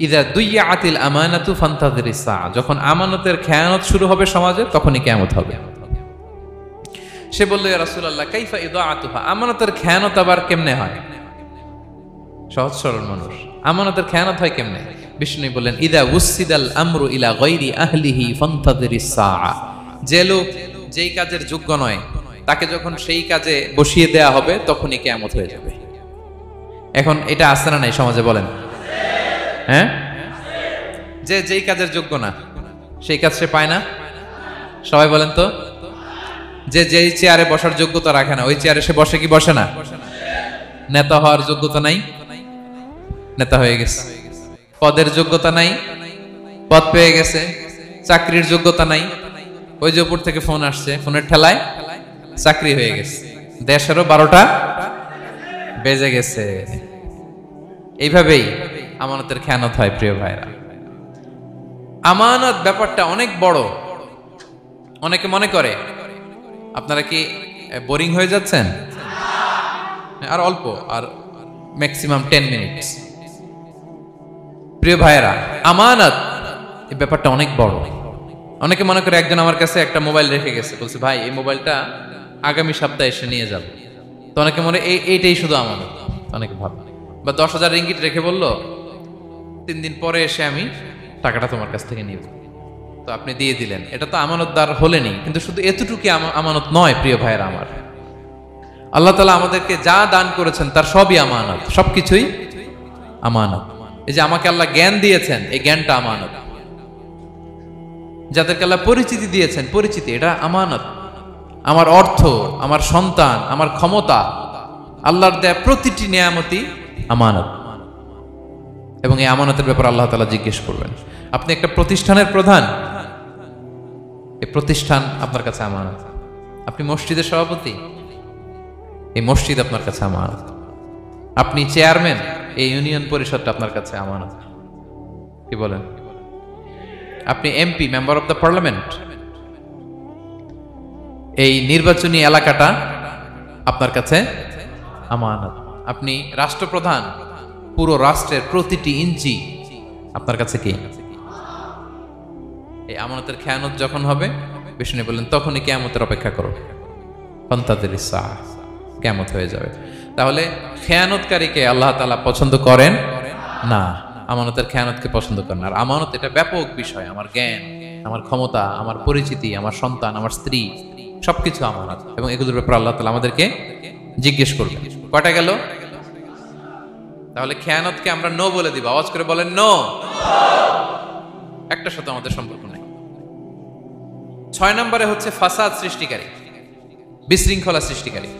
ইযা দুইয়াতিল আমানাতু ফান্তাযিরিস সাআ, যখন আমানতের খেয়ানত শুরু হবে সমাজে, তখনই কিয়ামত হবে। সে বলল, ইয়া রাসূলুল্লাহ, কাইফা ইদাআতুহা, আমানতের খেয়ানত আবার কেমনে হয়? সহজ সরল মানুষ, আমানতের খেয়ানত হয় কেমনে? বিষ্ণু বললেন, ইদা উসিদাল আমরু ইলা গায়রি আহলিহি ফান্তাযিরিস সাআ, যে লোক যেই কাজের যোগ্য নয় তাকে যখন সেই কাজে বসিয়ে দেয়া হবে, তখনই কিয়ামত হয়ে যাবে। এখন এটা আছে না নাই সমাজে? বলেন। হ্যাঁ, যে যেই কাজের যোগ্য না সেই কাজ সে পায় না। সবাই বলেন তো, যে যেই চেয়ারে বসার যোগ্যতা রাখে না ওই চেয়ারে সে বসে কি বসে না? নেতা হওয়ার যোগ্যতা নাই, নেতা হয়ে গেছে। পদের যোগ্যতা নাই, পদ পেয়ে গেছে। চাকরির যোগ্যতা নাই, ওই যে উপর থেকে ফোন আসছে, ফোনের ঠেলায় চাকরি হয়ে গেছে। দেশেরও 12টা বেজে গেছে। এইভাবেই আমানতের খেয়ানত হয়। প্রিয় ভাইরা, আমানত ব্যাপারটা অনেক বড়। অনেকে মনে করে, আপনারা কি বোরিং হয়ে যাচ্ছেন? আর অল্প, আর ম্যাক্সিমাম 10 মিনিট। প্রিয় ভাইরা, আমানত এই ব্যাপারটা অনেক বড়। অনেকে মনে করে, একজন আমার কাছে একটা মোবাইল রেখে গেছে, বলছে ভাই এই মোবাইলটা আগামী সপ্তাহে এসে নিয়ে যাব। তো অনেকে মনে এইটাই শুধু আমানত, অনেকে ভাবে। বা 10,000 রিঙ্গিট রেখে বলল 3 দিন পরে এসে আমি টাকাটা তোমার কাছ থেকে নিব, তো আপনি দিয়ে দিলেন। এটা তো আমানতদার হলেনি, কিন্তু শুধু এতটুকু আমানত নয়। প্রিয় ভাইরা আমার, আল্লাহ তাআলা আমাদেরকে যা দান করেছেন তার সবই আমানত, সবকিছুই আমানত। এই যে আমাকে আল্লাহ জ্ঞান দিয়েছেন, এই জ্ঞানটা আমানত। যাদেরকে আল্লাহ পরিচিতি দিয়েছেন, পরিচিতি এটা আমানত। আমার অর্থ, আমার সন্তান, আমার ক্ষমতা, আল্লাহর দেয়া প্রতিটি নিয়ামতই আমানত। এবং এই আমানতের ব্যাপারে আল্লাহ তাআলা জিজ্ঞেস করবেন। আপনি একটা প্রতিষ্ঠানের প্রধান, এই প্রতিষ্ঠান আপনার কাছে আমানত। আপনি মসজিদের সভাপতি, এই মসজিদ আপনার কাছে আমানত। আপনি চেয়ারম্যান, এই ইউনিয়ন পরিষদটা আপনার কাছে আমানত। কি বলেন? আপনি MP, member of the parliament, এই নির্বাচনী এলাকাটা আপনার কাছে আমানত। আপনি রাষ্ট্রপ্রধান, পুরো রাষ্ট্রের প্রতিটি ইঞ্চি আপনার কাছে কি? এই আমানতের খেয়ানত যখন হবে, বিষ্ণু বললেন তখনই কিয়ামতের অপেক্ষা করো, ফান্তাযিরিস সাআহ, কিয়ামত হয়ে যাবে। তাহলে খেয়ানতকারীকে আল্লাহ তাআলা পছন্দ করেন না, আমানতের খেয়ানতকে পছন্দ করেন। আর আমানত এটা ব্যাপক বিষয়। আমার জ্ঞান, আমার ক্ষমতা, আমার পরিচিতি, আমার সন্তান, আমার স্ত্রী, সবকিছু আমানত। এবং এগুলোর ব্যাপারে আল্লাহ তাআলা আমাদেরকে জিজ্ঞেস করবেন। কয়টা গেল? তাহলে খেয়ানতকে আমরা নো বলে দিব। আওয়াজ করে বলেন নো। একটা সাথে আমাদের সম্পর্ক নাই। 6 নম্বরে হচ্ছে ফাসাদ সৃষ্টিকারী, বিশৃঙ্খলা সৃষ্টিকারী।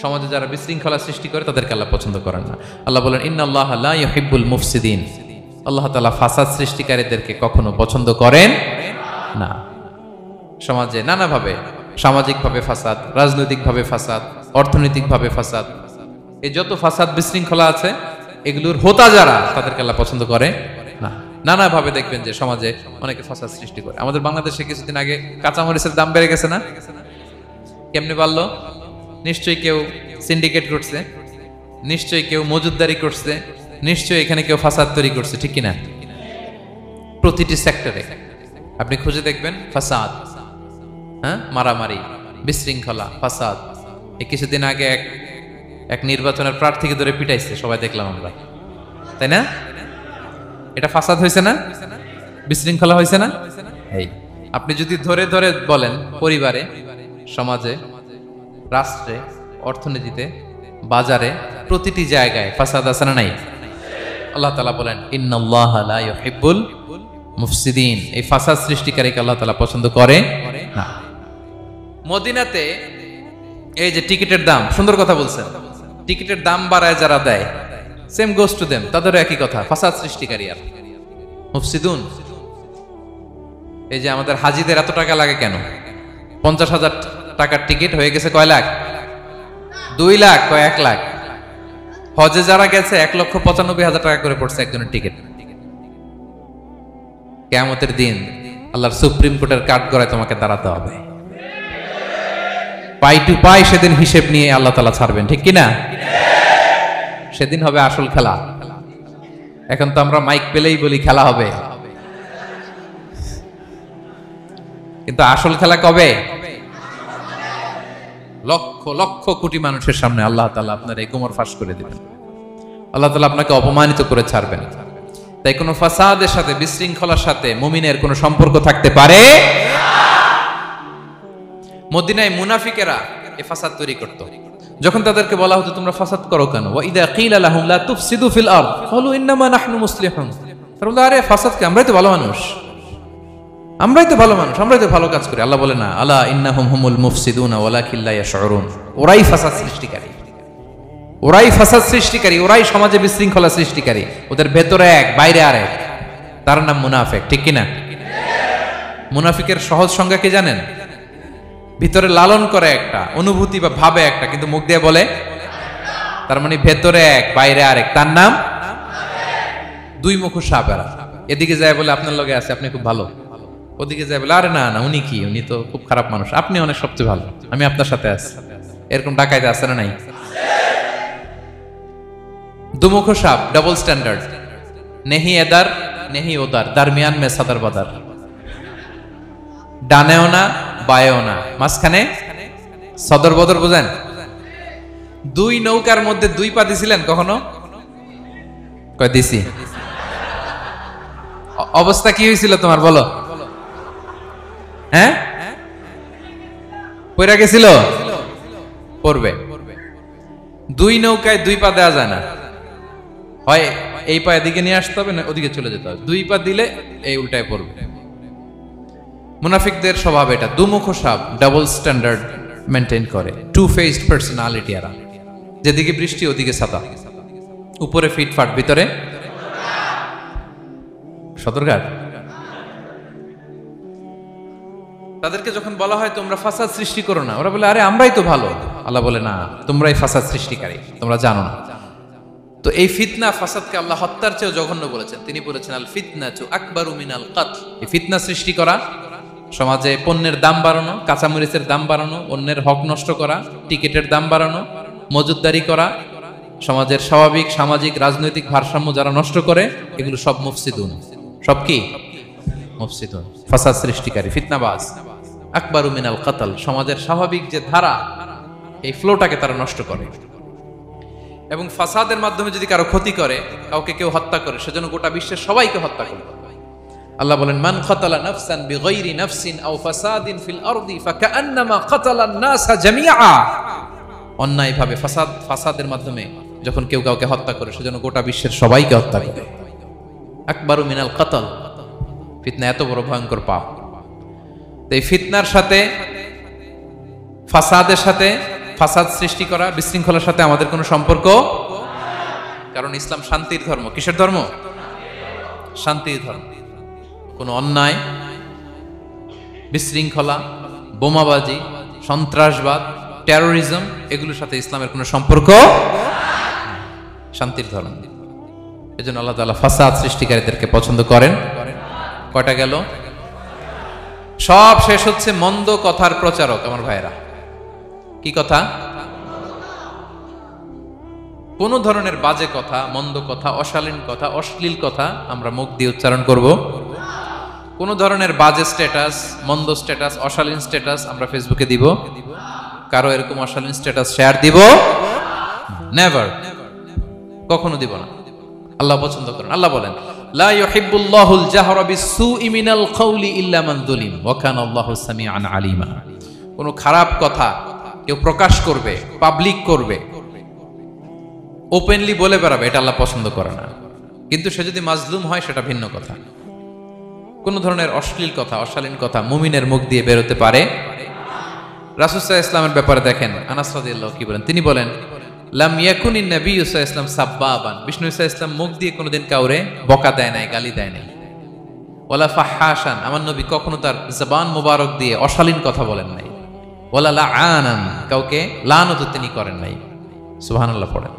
সমাজে যারা বিশৃঙ্খলা সৃষ্টি করে তাদেরকে আল্লাহ পছন্দ করেন না। আল্লাহ বলেন ইন্নাল্লাহা লা ইউহিব্বুল মুফসিদিন। আল্লাহ তাআলা ফাসাদ সৃষ্টিকারীদেরকে কখনো পছন্দ করেন না। সমাজে নানাভাবে, সামাজিকভাবে ফাসাদ, রাজনৈতিকভাবে ফাসাদ, অর্থনৈতিকভাবে ফাসাদ, এই যত ফাসাদ বিশৃঙ্খলা আছে এগুলোর হোতা যারা, তাদেরকে আল্লাহ পছন্দ করে না। নানাভাবে দেখবেন যে সমাজে অনেকে ফাসাদ সৃষ্টি করে। আমাদের বাংলাদেশে কিছুদিন আগে কাঁচামরিচের দাম বেড়ে গেছে না? কেমনে বাড়লো? নিশ্চয়ই কেউ সিন্ডিকেট করছে, নিশ্চয়ই কেউ মজুদদারি করছে, নিশ্চয়ই এখানে কেউ ফাসাদ তৈরি করছে, ঠিক কিনা? প্রতিটি সেক্টরে আপনি খুঁজে দেখবেন ফাসাদ, হ্যাঁ, মারামারি, বিশৃঙ্খলা, ফাসাদ। এই কিছুদিন আগে এক নির্বাচনের প্রার্থীকে ধরে পিটাইছে, সবাই দেখলাম আমরা, তাই না? এটা ফাসাদ হয়েছে না? বিশৃঙ্খলা হয়েছে না? এই আপনি যদি ধরে ধরে বলেন, পরিবারে, সমাজে, রাষ্ট্রে, অর্থনীতিতে, বাজারে, প্রতিটি জায়গায় ফাসাদ আছে না নাই? আল্লাহ তাআলা বলেন ইন্নাল্লাহা লা ইউহিব্বুল মুফসিদিন। এই ফাসাদ সৃষ্টিকারীকে আল্লাহ তাআলা পছন্দ করে না। মদিনাতে এই যে টিকিটের দাম, সুন্দর কথা বলছেন, টিকিটের দাম বাড়ায় যারা দেয়, সেম গোস টু দেম, তাদেরও একই কথা, ফাসাদ সৃষ্টিকারী আর মুফসিদুন। এই যে আমাদের হাজিদের এত টাকা লাগে কেন? 50,000 টাকার টিকিট হয়ে গেছে কয় লাখ? 2 লাখ, কয় 1 লাখ। হজে যারা গেছে 1,95,000 টাকা করে পড়ছে একজনের টিকিট। কিয়ামতের দিন আল্লাহর সুপ্রিম কোর্টের কাঠগড়ায় তোমাকে দাঁড়াতে হবে, পাই টু পাই সেদিন হিসেব নিয়ে আল্লাহ তাআলা ছাড়বেন, ঠিক কিনা? সেদিন হবে আসল খেলা। এখন তো আমরা মাইক পেলেই বলি খেলা হবে, কিন্তু আসল খেলা কবে? লক্ষ লক্ষ কোটি মানুষের সামনে আল্লাহ তাআলা আপনার এই কোমর ফাঁস করে দিবেন। আল্লাহ তাআলা আপনাকে অপমানিত করে ছাড়বেন। তাই কোনো ফাসাদের সাথে, বিশৃঙ্খলার সাথে মুমিনের কোনো সম্পর্ক থাকতে পারে না। মদিনায় মুনাফিকেরা এই ফাসাদ তৈরি করত। যখন তাদেরকে বলা হতো তোমরা ফাসাদ করো কেন, ওয়া ইযা কিলা লাহুম লা তুফসিদু ফিল আরদ ক্বালু ইন্নামা নাহনু মুসলিহুন। তারা বলে আরে ফাসাদ কি, আমরাই তো ভালো মানুষ, আমরাই তো ভালো মানুষ, আমরাই তো ভালো কাজ করি। আল্লাহ বলে না, আলা ইন্নাহুম হুমুল মুফসিদুনা ওয়ালাকিন লা ইয়াশউরুন। ওরাই ফাসাদ সৃষ্টিকারী, ওরাই ফাসাদ সৃষ্টিকারী, ওরাই সমাজে বিশৃঙ্খলা সৃষ্টিকারী। ওদের ভেতরে এক, বাইরে আরেক, তার নাম মুনাফিক, ঠিক কিনা? মুনাফিকের সহজ সংজ্ঞা কি জানেন? ভিতরে লালন করে একটা, অনুভূতি বা ভাবে একটা, কিন্তু মুখ দিয়ে বলে, তার মানে ভেতরে এক, বাইরে আরেক, তার নাম দুই মুখো সাপেরা। এদিকে যায় বলে আপনার লগে আছে, আপনি খুব ভালো, ওদিকে যায় বলে আরে না না, উনি কি, উনি তো খুব খারাপ মানুষ, আপনি অনেক সবচেয়ে ভালো, আমি আপনার সাথে আছি। এরকম ডাকাইতে আছে না নাই? দুমুখো সাপ, ডাবল স্ট্যান্ডার্ড, নেহি এদার নেহি ওদার, দারমিয়ান মে সাদার বাদার, ডানেও না বায়েও না, মাঝখানে সদর বদর। বুঝেন? দুই নৌকার মধ্যে 2 পা দিছিলেন কখনো? কয় দিছি। অবস্থা কি হয়েছিল তোমার বলো? হ্যাঁ, পইরা গেছিল? পড়বে। দুই নৌকায় দুই পা দেওয়া যায় না, হয় এই পা এদিকে নিয়ে আসতে হবে না ওদিকে চলে যেতে হবে, দুই পা দিলে এই উল্টায় পড়বে। মুনাফিকদের স্বভাব এটা, দুমুখ সাপ, ডাবল স্ট্যান্ডার্ড মেনটেন করে, টু ফেসড পার্সোনালিটি এরা। যেদিকে বৃষ্টি ওদিকে ছাতা, উপরে ফিটফাট ভিতরে সদরঘাট। তাদেরকে যখন বলা হয় তোমরা ফাসাদ সৃষ্টি করো না, ওরা বলে আরে আমরাই তো ভালো। আল্লাহ বলে না, তোমরাই ফাসাদ সৃষ্টিকারী, তোমরা জানো না। তো এই ফিতনা ফাসাদকে আল্লাহ হত্যার চেয়েও জঘন্য বলেছেন। তিনি বলেছেন আল ফিতনাতু আকবারু মিনাল কতল। এই ফিতনা সৃষ্টি করা, সমাজে পণ্যের দাম বাড়ানো, কাঁচামরিচের দাম বাড়ানো, অন্যের হক নষ্ট করা, টিকিটের দাম বাড়ানো, মজুদদারি করা, সমাজের স্বাভাবিক সামাজিক রাজনৈতিক ভারসাম্য যারা নষ্ট করে, এগুলো সব মুফসিদুন। সব কি? মুফসিদুন, ফাসাদ সৃষ্টিকারী, ফিতনাবাজ। আকবারু মিনাল কতল, সমাজের স্বাভাবিক যে ধারা, এই ফ্লোটাকে তারা নষ্ট করে। এবং ফাসাদের মাধ্যমে যদি কারো ক্ষতি করে, কাউকে কেউ হত্যা করে, সেজন্য গোটা বিশ্বের সবাইকে হত্যা করে। আল্লাহ বলেন মান কাতালা নাফসান বিগাইরি নাফসিন আও ফাসাদিন ফিল আরদি ফাকান্নামা কাতালান নাসা জামিআ। অন্যায়ভাবে ফাসাদের মাধ্যমে যখন কেউ কাউকে হত্যা করে, সেজন্য গোটা বিশ্বের সবাইকে হত্যা করে। আকবারু মিনাল কতল, ফিতনা এত বড় ভয়ঙ্কর পাপ। এই ফিতনার সাথে, ফাসাদের সাথে, ফাসাদ সৃষ্টি করা, বিশৃঙ্খলার সাথে আমাদের কোনো সম্পর্ক, কারণ ইসলাম শান্তির ধর্ম। কিসের ধর্ম? শান্তির ধর্ম। কোনো অন্যায়, বিশৃঙ্খলা, বোমাবাজি, সন্ত্রাসবাদ, টেরোরিজম, এগুলোর সাথে ইসলামের কোনো সম্পর্ক, শান্তির ধর্ম। এজন্য আল্লাহ তাআলা ফাসাদ সৃষ্টিকারীদেরকে পছন্দ করেন। কয়টা গেল? সব শেষ হচ্ছে মন্দ কথার প্রচারক। আমার ভাইরা, কি কথা? কোন ধরনের বাজে কথা, মন্দ কথা, অশালীন কথা, অশ্লীল কথা আমরা মুখ দিয়ে উচ্চারণ করব। কোন ধরনের বাজে স্ট্যাটাস, মন্দ স্ট্যাটাস, অশালীন স্ট্যাটাস আমরা ফেসবুকে দিব? কারো এরকম অশালীন স্ট্যাটাস শেয়ার দিব? নেভার, কখনো দিব না। আল্লাহ পছন্দ করেন। আল্লাহ বলেন লা ইউহিব্বুল্লাহুল জাহরা বিসসুই মিনাল কওলি ইল্লা মান যুলিম ওয়া কানা আল্লাহু সামিআন আলিমা। কোন খারাপ কথা কেউ প্রকাশ করবে, পাবলিক করবে, ওপেনলি বলে বেড়াবে, এটা আল্লাহ পছন্দ করে না। কিন্তু সে যদি মাজলুম হয় সেটা ভিন্ন কথা। কোন ধরনের অশ্লীল কথা, অশালীন কথা মুমিনের মুখ দিয়ে বেরোতে পারে। রাসূল সাল্লাল্লাহু আলাইহি ওয়াসাল্লামের ব্যাপারে দেখেন, আনাস রাদিয়াল্লাহু কি বলেন? তিনি বলেন লাম ইয়াকুনিন নবিয়্যু সাল্লাল্লাহু আলাইহি ওয়াসাল্লাম সাব্বাবান। বিষ্ণু সাল্লাল্লাহু আলাইহি ওয়াসাল্লাম মুখ দিয়ে কোনোদিন কাউরে বকা দেয় নাই, গালি দেয় নাই। ওয়ালা ফাহাশান, আমার নবী কখনো তার জবান মোবারক দিয়ে অশালীন কথা বলেন নাই। ওয়ালা লাআনান, কাউকে লানত তিনি করেন নাই। সুবহানাল্লাহ পড়েন।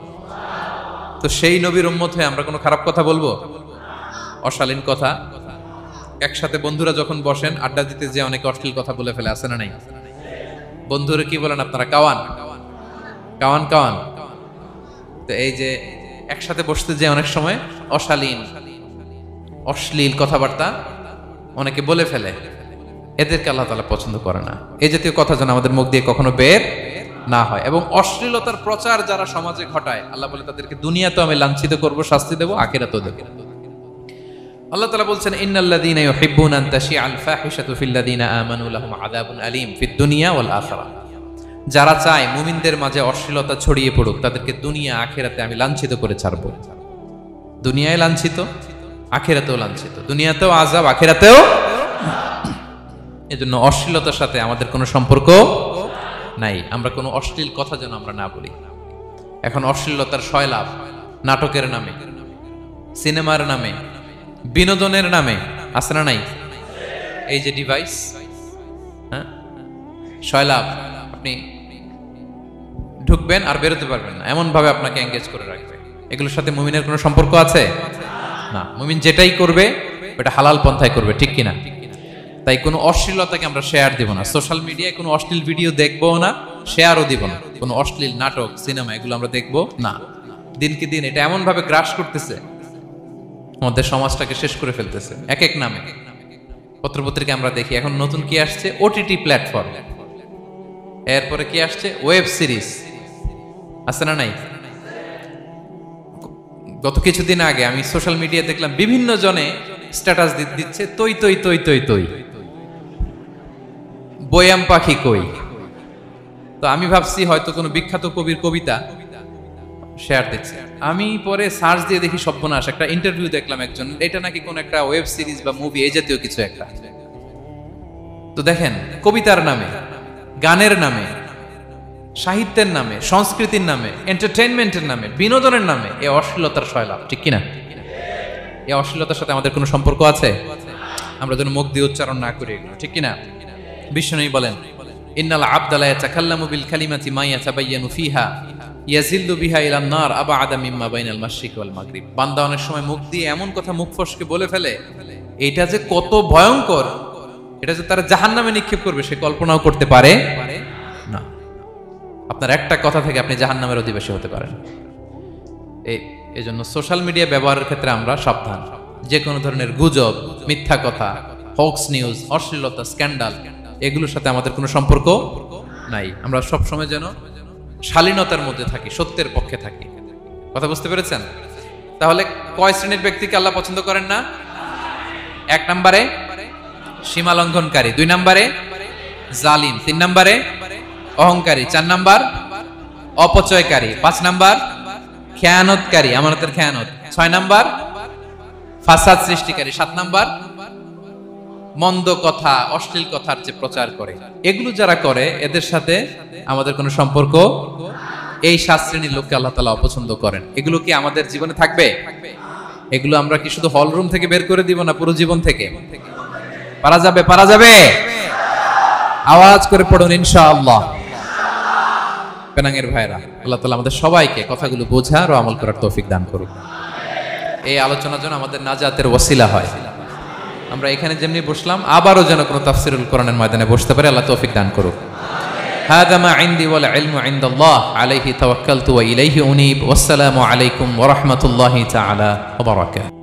তো সেই নবীর উম্মত হয়ে আমরা কোনো খারাপ কথা বলবো? অশালীন কথা? একসাথে বন্ধুরা যখন বসেন আড্ডা দিতে, যে অনেকে অশ্লীল কথা বলে ফেলে, আছে না নাই? বন্ধুরা কি বলেন আপনারা? Cowan Cowan Cowan. তো এই যে একসাথে বসতে যে অনেক সময় অশালীন, অশ্লীল কথাবার্তা অনেকে বলে ফেলে, এদেরকে আল্লাহ তাআলা পছন্দ করে না। এই জাতীয় কথা যেন আমাদের মুখ দিয়ে কখনো বের না হয়। এবং অশ্লীলতার প্রচার যারা সমাজে ঘটায়, আল্লাহ বলে তাদেরকে দুনিয়াতেও আমি লাঞ্ছিত করব, শাস্তি দেব, আখিরাতেও দেব। আল্লাহ তাআলা বলছেন ইন্নাল্লাযীনা ইউহিব্বুনা আন তাশিআল ফাহিশাতু ফিল্লাযীনা আমানু লাহুম আযাবুন আলীম ফিদ দুনিয়া ওয়াল আখিরাহ। যারা চায় মুমিনদের মাঝে অশ্লীলতা ছড়িয়ে পড়ুক, তাদেরকে দুনিয়া আখিরাতে আমি লাঞ্ছিত করে ছাড়ব। দুনিয়ায় লাঞ্ছিত, আখিরাতেও লাঞ্ছিত। দুনিয়াতেও আযাব, আখিরাতেও। এজন্য অশ্লীলতার সাথে আমাদের কোনো সম্পর্ক নাই। আমরা কোনো অশ্লীল কথা যেন আমরা না বলি। এখন অশ্লীলতার সয়লাভ, নাটকের নামে, সিনেমার নামে, বিনোদনের নামে, আছে না নাই? এই যে ডিভাইস, হ্যাঁ, সয়লাভ, আপনি ঢুকবেন আর বেরোতে পারবেন না, এমন ভাবে আপনাকে এঙ্গেজ করে রাখবে। এগুলোর সাথে মুমিনের কোনো সম্পর্ক আছে না। মুমিন যেটাই করবে ওটা হালাল পন্থায় করবে, ঠিক কিনা? তাই কোনো অশ্লীলতাকে আমরা শেয়ার দিব না। সোশ্যাল মিডিয়ায় কোনো অশ্লীল ভিডিও দেখবো না, শেয়ারও দিব না। কোনো অশ্লীল নাটক, সিনেমা এগুলো আমরা দেখবো না। দিনকে দিন এটা এমন ভাবে গ্রাস করতেছে, আমাদের সমাজটাকে শেষ করে ফেলতেছে এক এক নামে। পত্রপত্রিকা আমরা দেখি এখন নতুন কি আসছে, ওটিটি প্ল্যাটফর্ম। এরপরে কি আসছে, ওয়েব সিরিজ, আছে না নাই? গত কিছুদিন আগে আমি সোশ্যাল মিডিয়া দেখলাম বিভিন্ন জনে স্ট্যাটাস দিচ্ছে, তৈ তৈ তৈ তৈ তৈ, বয়াম পাখি কই, তো আমি ভাবছি হয়তো কোনো বিখ্যাত কবির কবিতা শেয়ার দিচ্ছে, আমি পরে সার্চ দিয়ে দেখি সর্বনাশ, একটা ইন্টারভিউ দেখলাম একজন, এটা নাকি কোন একটা ওয়েব সিরিজ বা মুভি এই জাতীয় কিছু একটা। তো দেখেন, কবিতার নামে, গানের নামে, সাহিত্যের নামে, সংস্কৃতির নামে, এন্টারটেইনমেন্টের নামে, বিনোদনের নামে এই অশ্লীলতার সয়লাভ, ঠিক কিনা? এই অশ্লীলতার সাথে আমাদের কোনো সম্পর্ক আছে? আমরা যেন মুখ দিয়ে উচ্চারণ না করি এগুলো, ঠিক কিনা? বিষ্ণুই বলেন, ইন্নাল আবদা লা ইয়াতাকাল্লামু বিল কালিমাতি মা ইয়াতাবায়ানু ফিহা ইয়াজিল্লু বিহা ইলান নার আবআদা মিম্মা বাইনাল মাশরিক ওয়াল মাগরিব। বান্দা অনেক সময় মুখ দিয়ে এমন কথা মুখ ফসকে বলে ফেলে, এটা যে কত ভয়ঙ্কর, এটা যে তারা জাহান্নামে নিক্ষেপ করবে সে কল্পনাও করতে পারে না। আপনার একটা কথা থেকে আপনি জাহান্নামের অধিবাসী হতে পারেন। এই জন্য সোশ্যাল মিডিয়া ব্যবহারের ক্ষেত্রে আমরা সাবধান। যে কোনো ধরনের গুজব, মিথ্যা কথা, হক্স নিউজ, অশ্লীলতা, স্ক্যান্ডাল, এগুলোর সাথে আমাদের কোনো সম্পর্ক নাই। আমরা সব সময় যেন শালীনতার মধ্যে থাকি, সত্যের পক্ষে থাকি। কথা বুঝতে পেরেছেন? তাহলে কয় শ্রেণীর ব্যক্তিকে আল্লাহ পছন্দ করেন না? 1 নম্বরে সীমা লঙ্ঘনকারী, 2 নম্বরে জালিম, 3 নম্বরে অহংকারী, 4 নম্বর অপচয়কারী, 5 নম্বর খেয়ানতকারী, আমানতের খেয়ানত, 6 নম্বর ফাসাদ সৃষ্টিকারী, 7 নম্বর মন্দ কথা, অশ্লীল কথার যে প্রচার করে। এগুলো যারা করে এদের সাথে আমাদের কোনো সম্পর্ক, এই 7 শ্রেণীর লোককে আল্লাহ তাআলা অপছন্দ করেন। এগুলো কি আমাদের জীবনে থাকবে? এগুলো আমরা কি শুধু হল রুম থেকে বের করে দিব না পুরো জীবন থেকে? পারা যাবে? পারা যাবে? আওয়াজ করে পড়ুন ইনশাআল্লাহ। পেনাঙ্গের ভাইরা, আল্লাহ তাআলা আমাদের সবাইকে কথাগুলো বোঝার ও আমল করার তৌফিক দান করুন। এই আলোচনা যেন আমাদের নাজাতের ওসিলা হয়। আমরা এখানে যেমনি বসলাম, আবারও যেন কোনো তাফসিরুল কোরআনের ময়দানে বসতে পারে, আল্লাহ তৌফিক দান করুন। হাদা মা ইনদি ওয়াল ইলমু ইনদাল্লাহ আলাইহি তাওয়াক্কালতু ওয়া ইলাইহি উনীব। ওয়াসসালামু আলাইকুম ওয়া রাহমাতুল্লাহি তাআলা ওয়া বারাকাতুহু।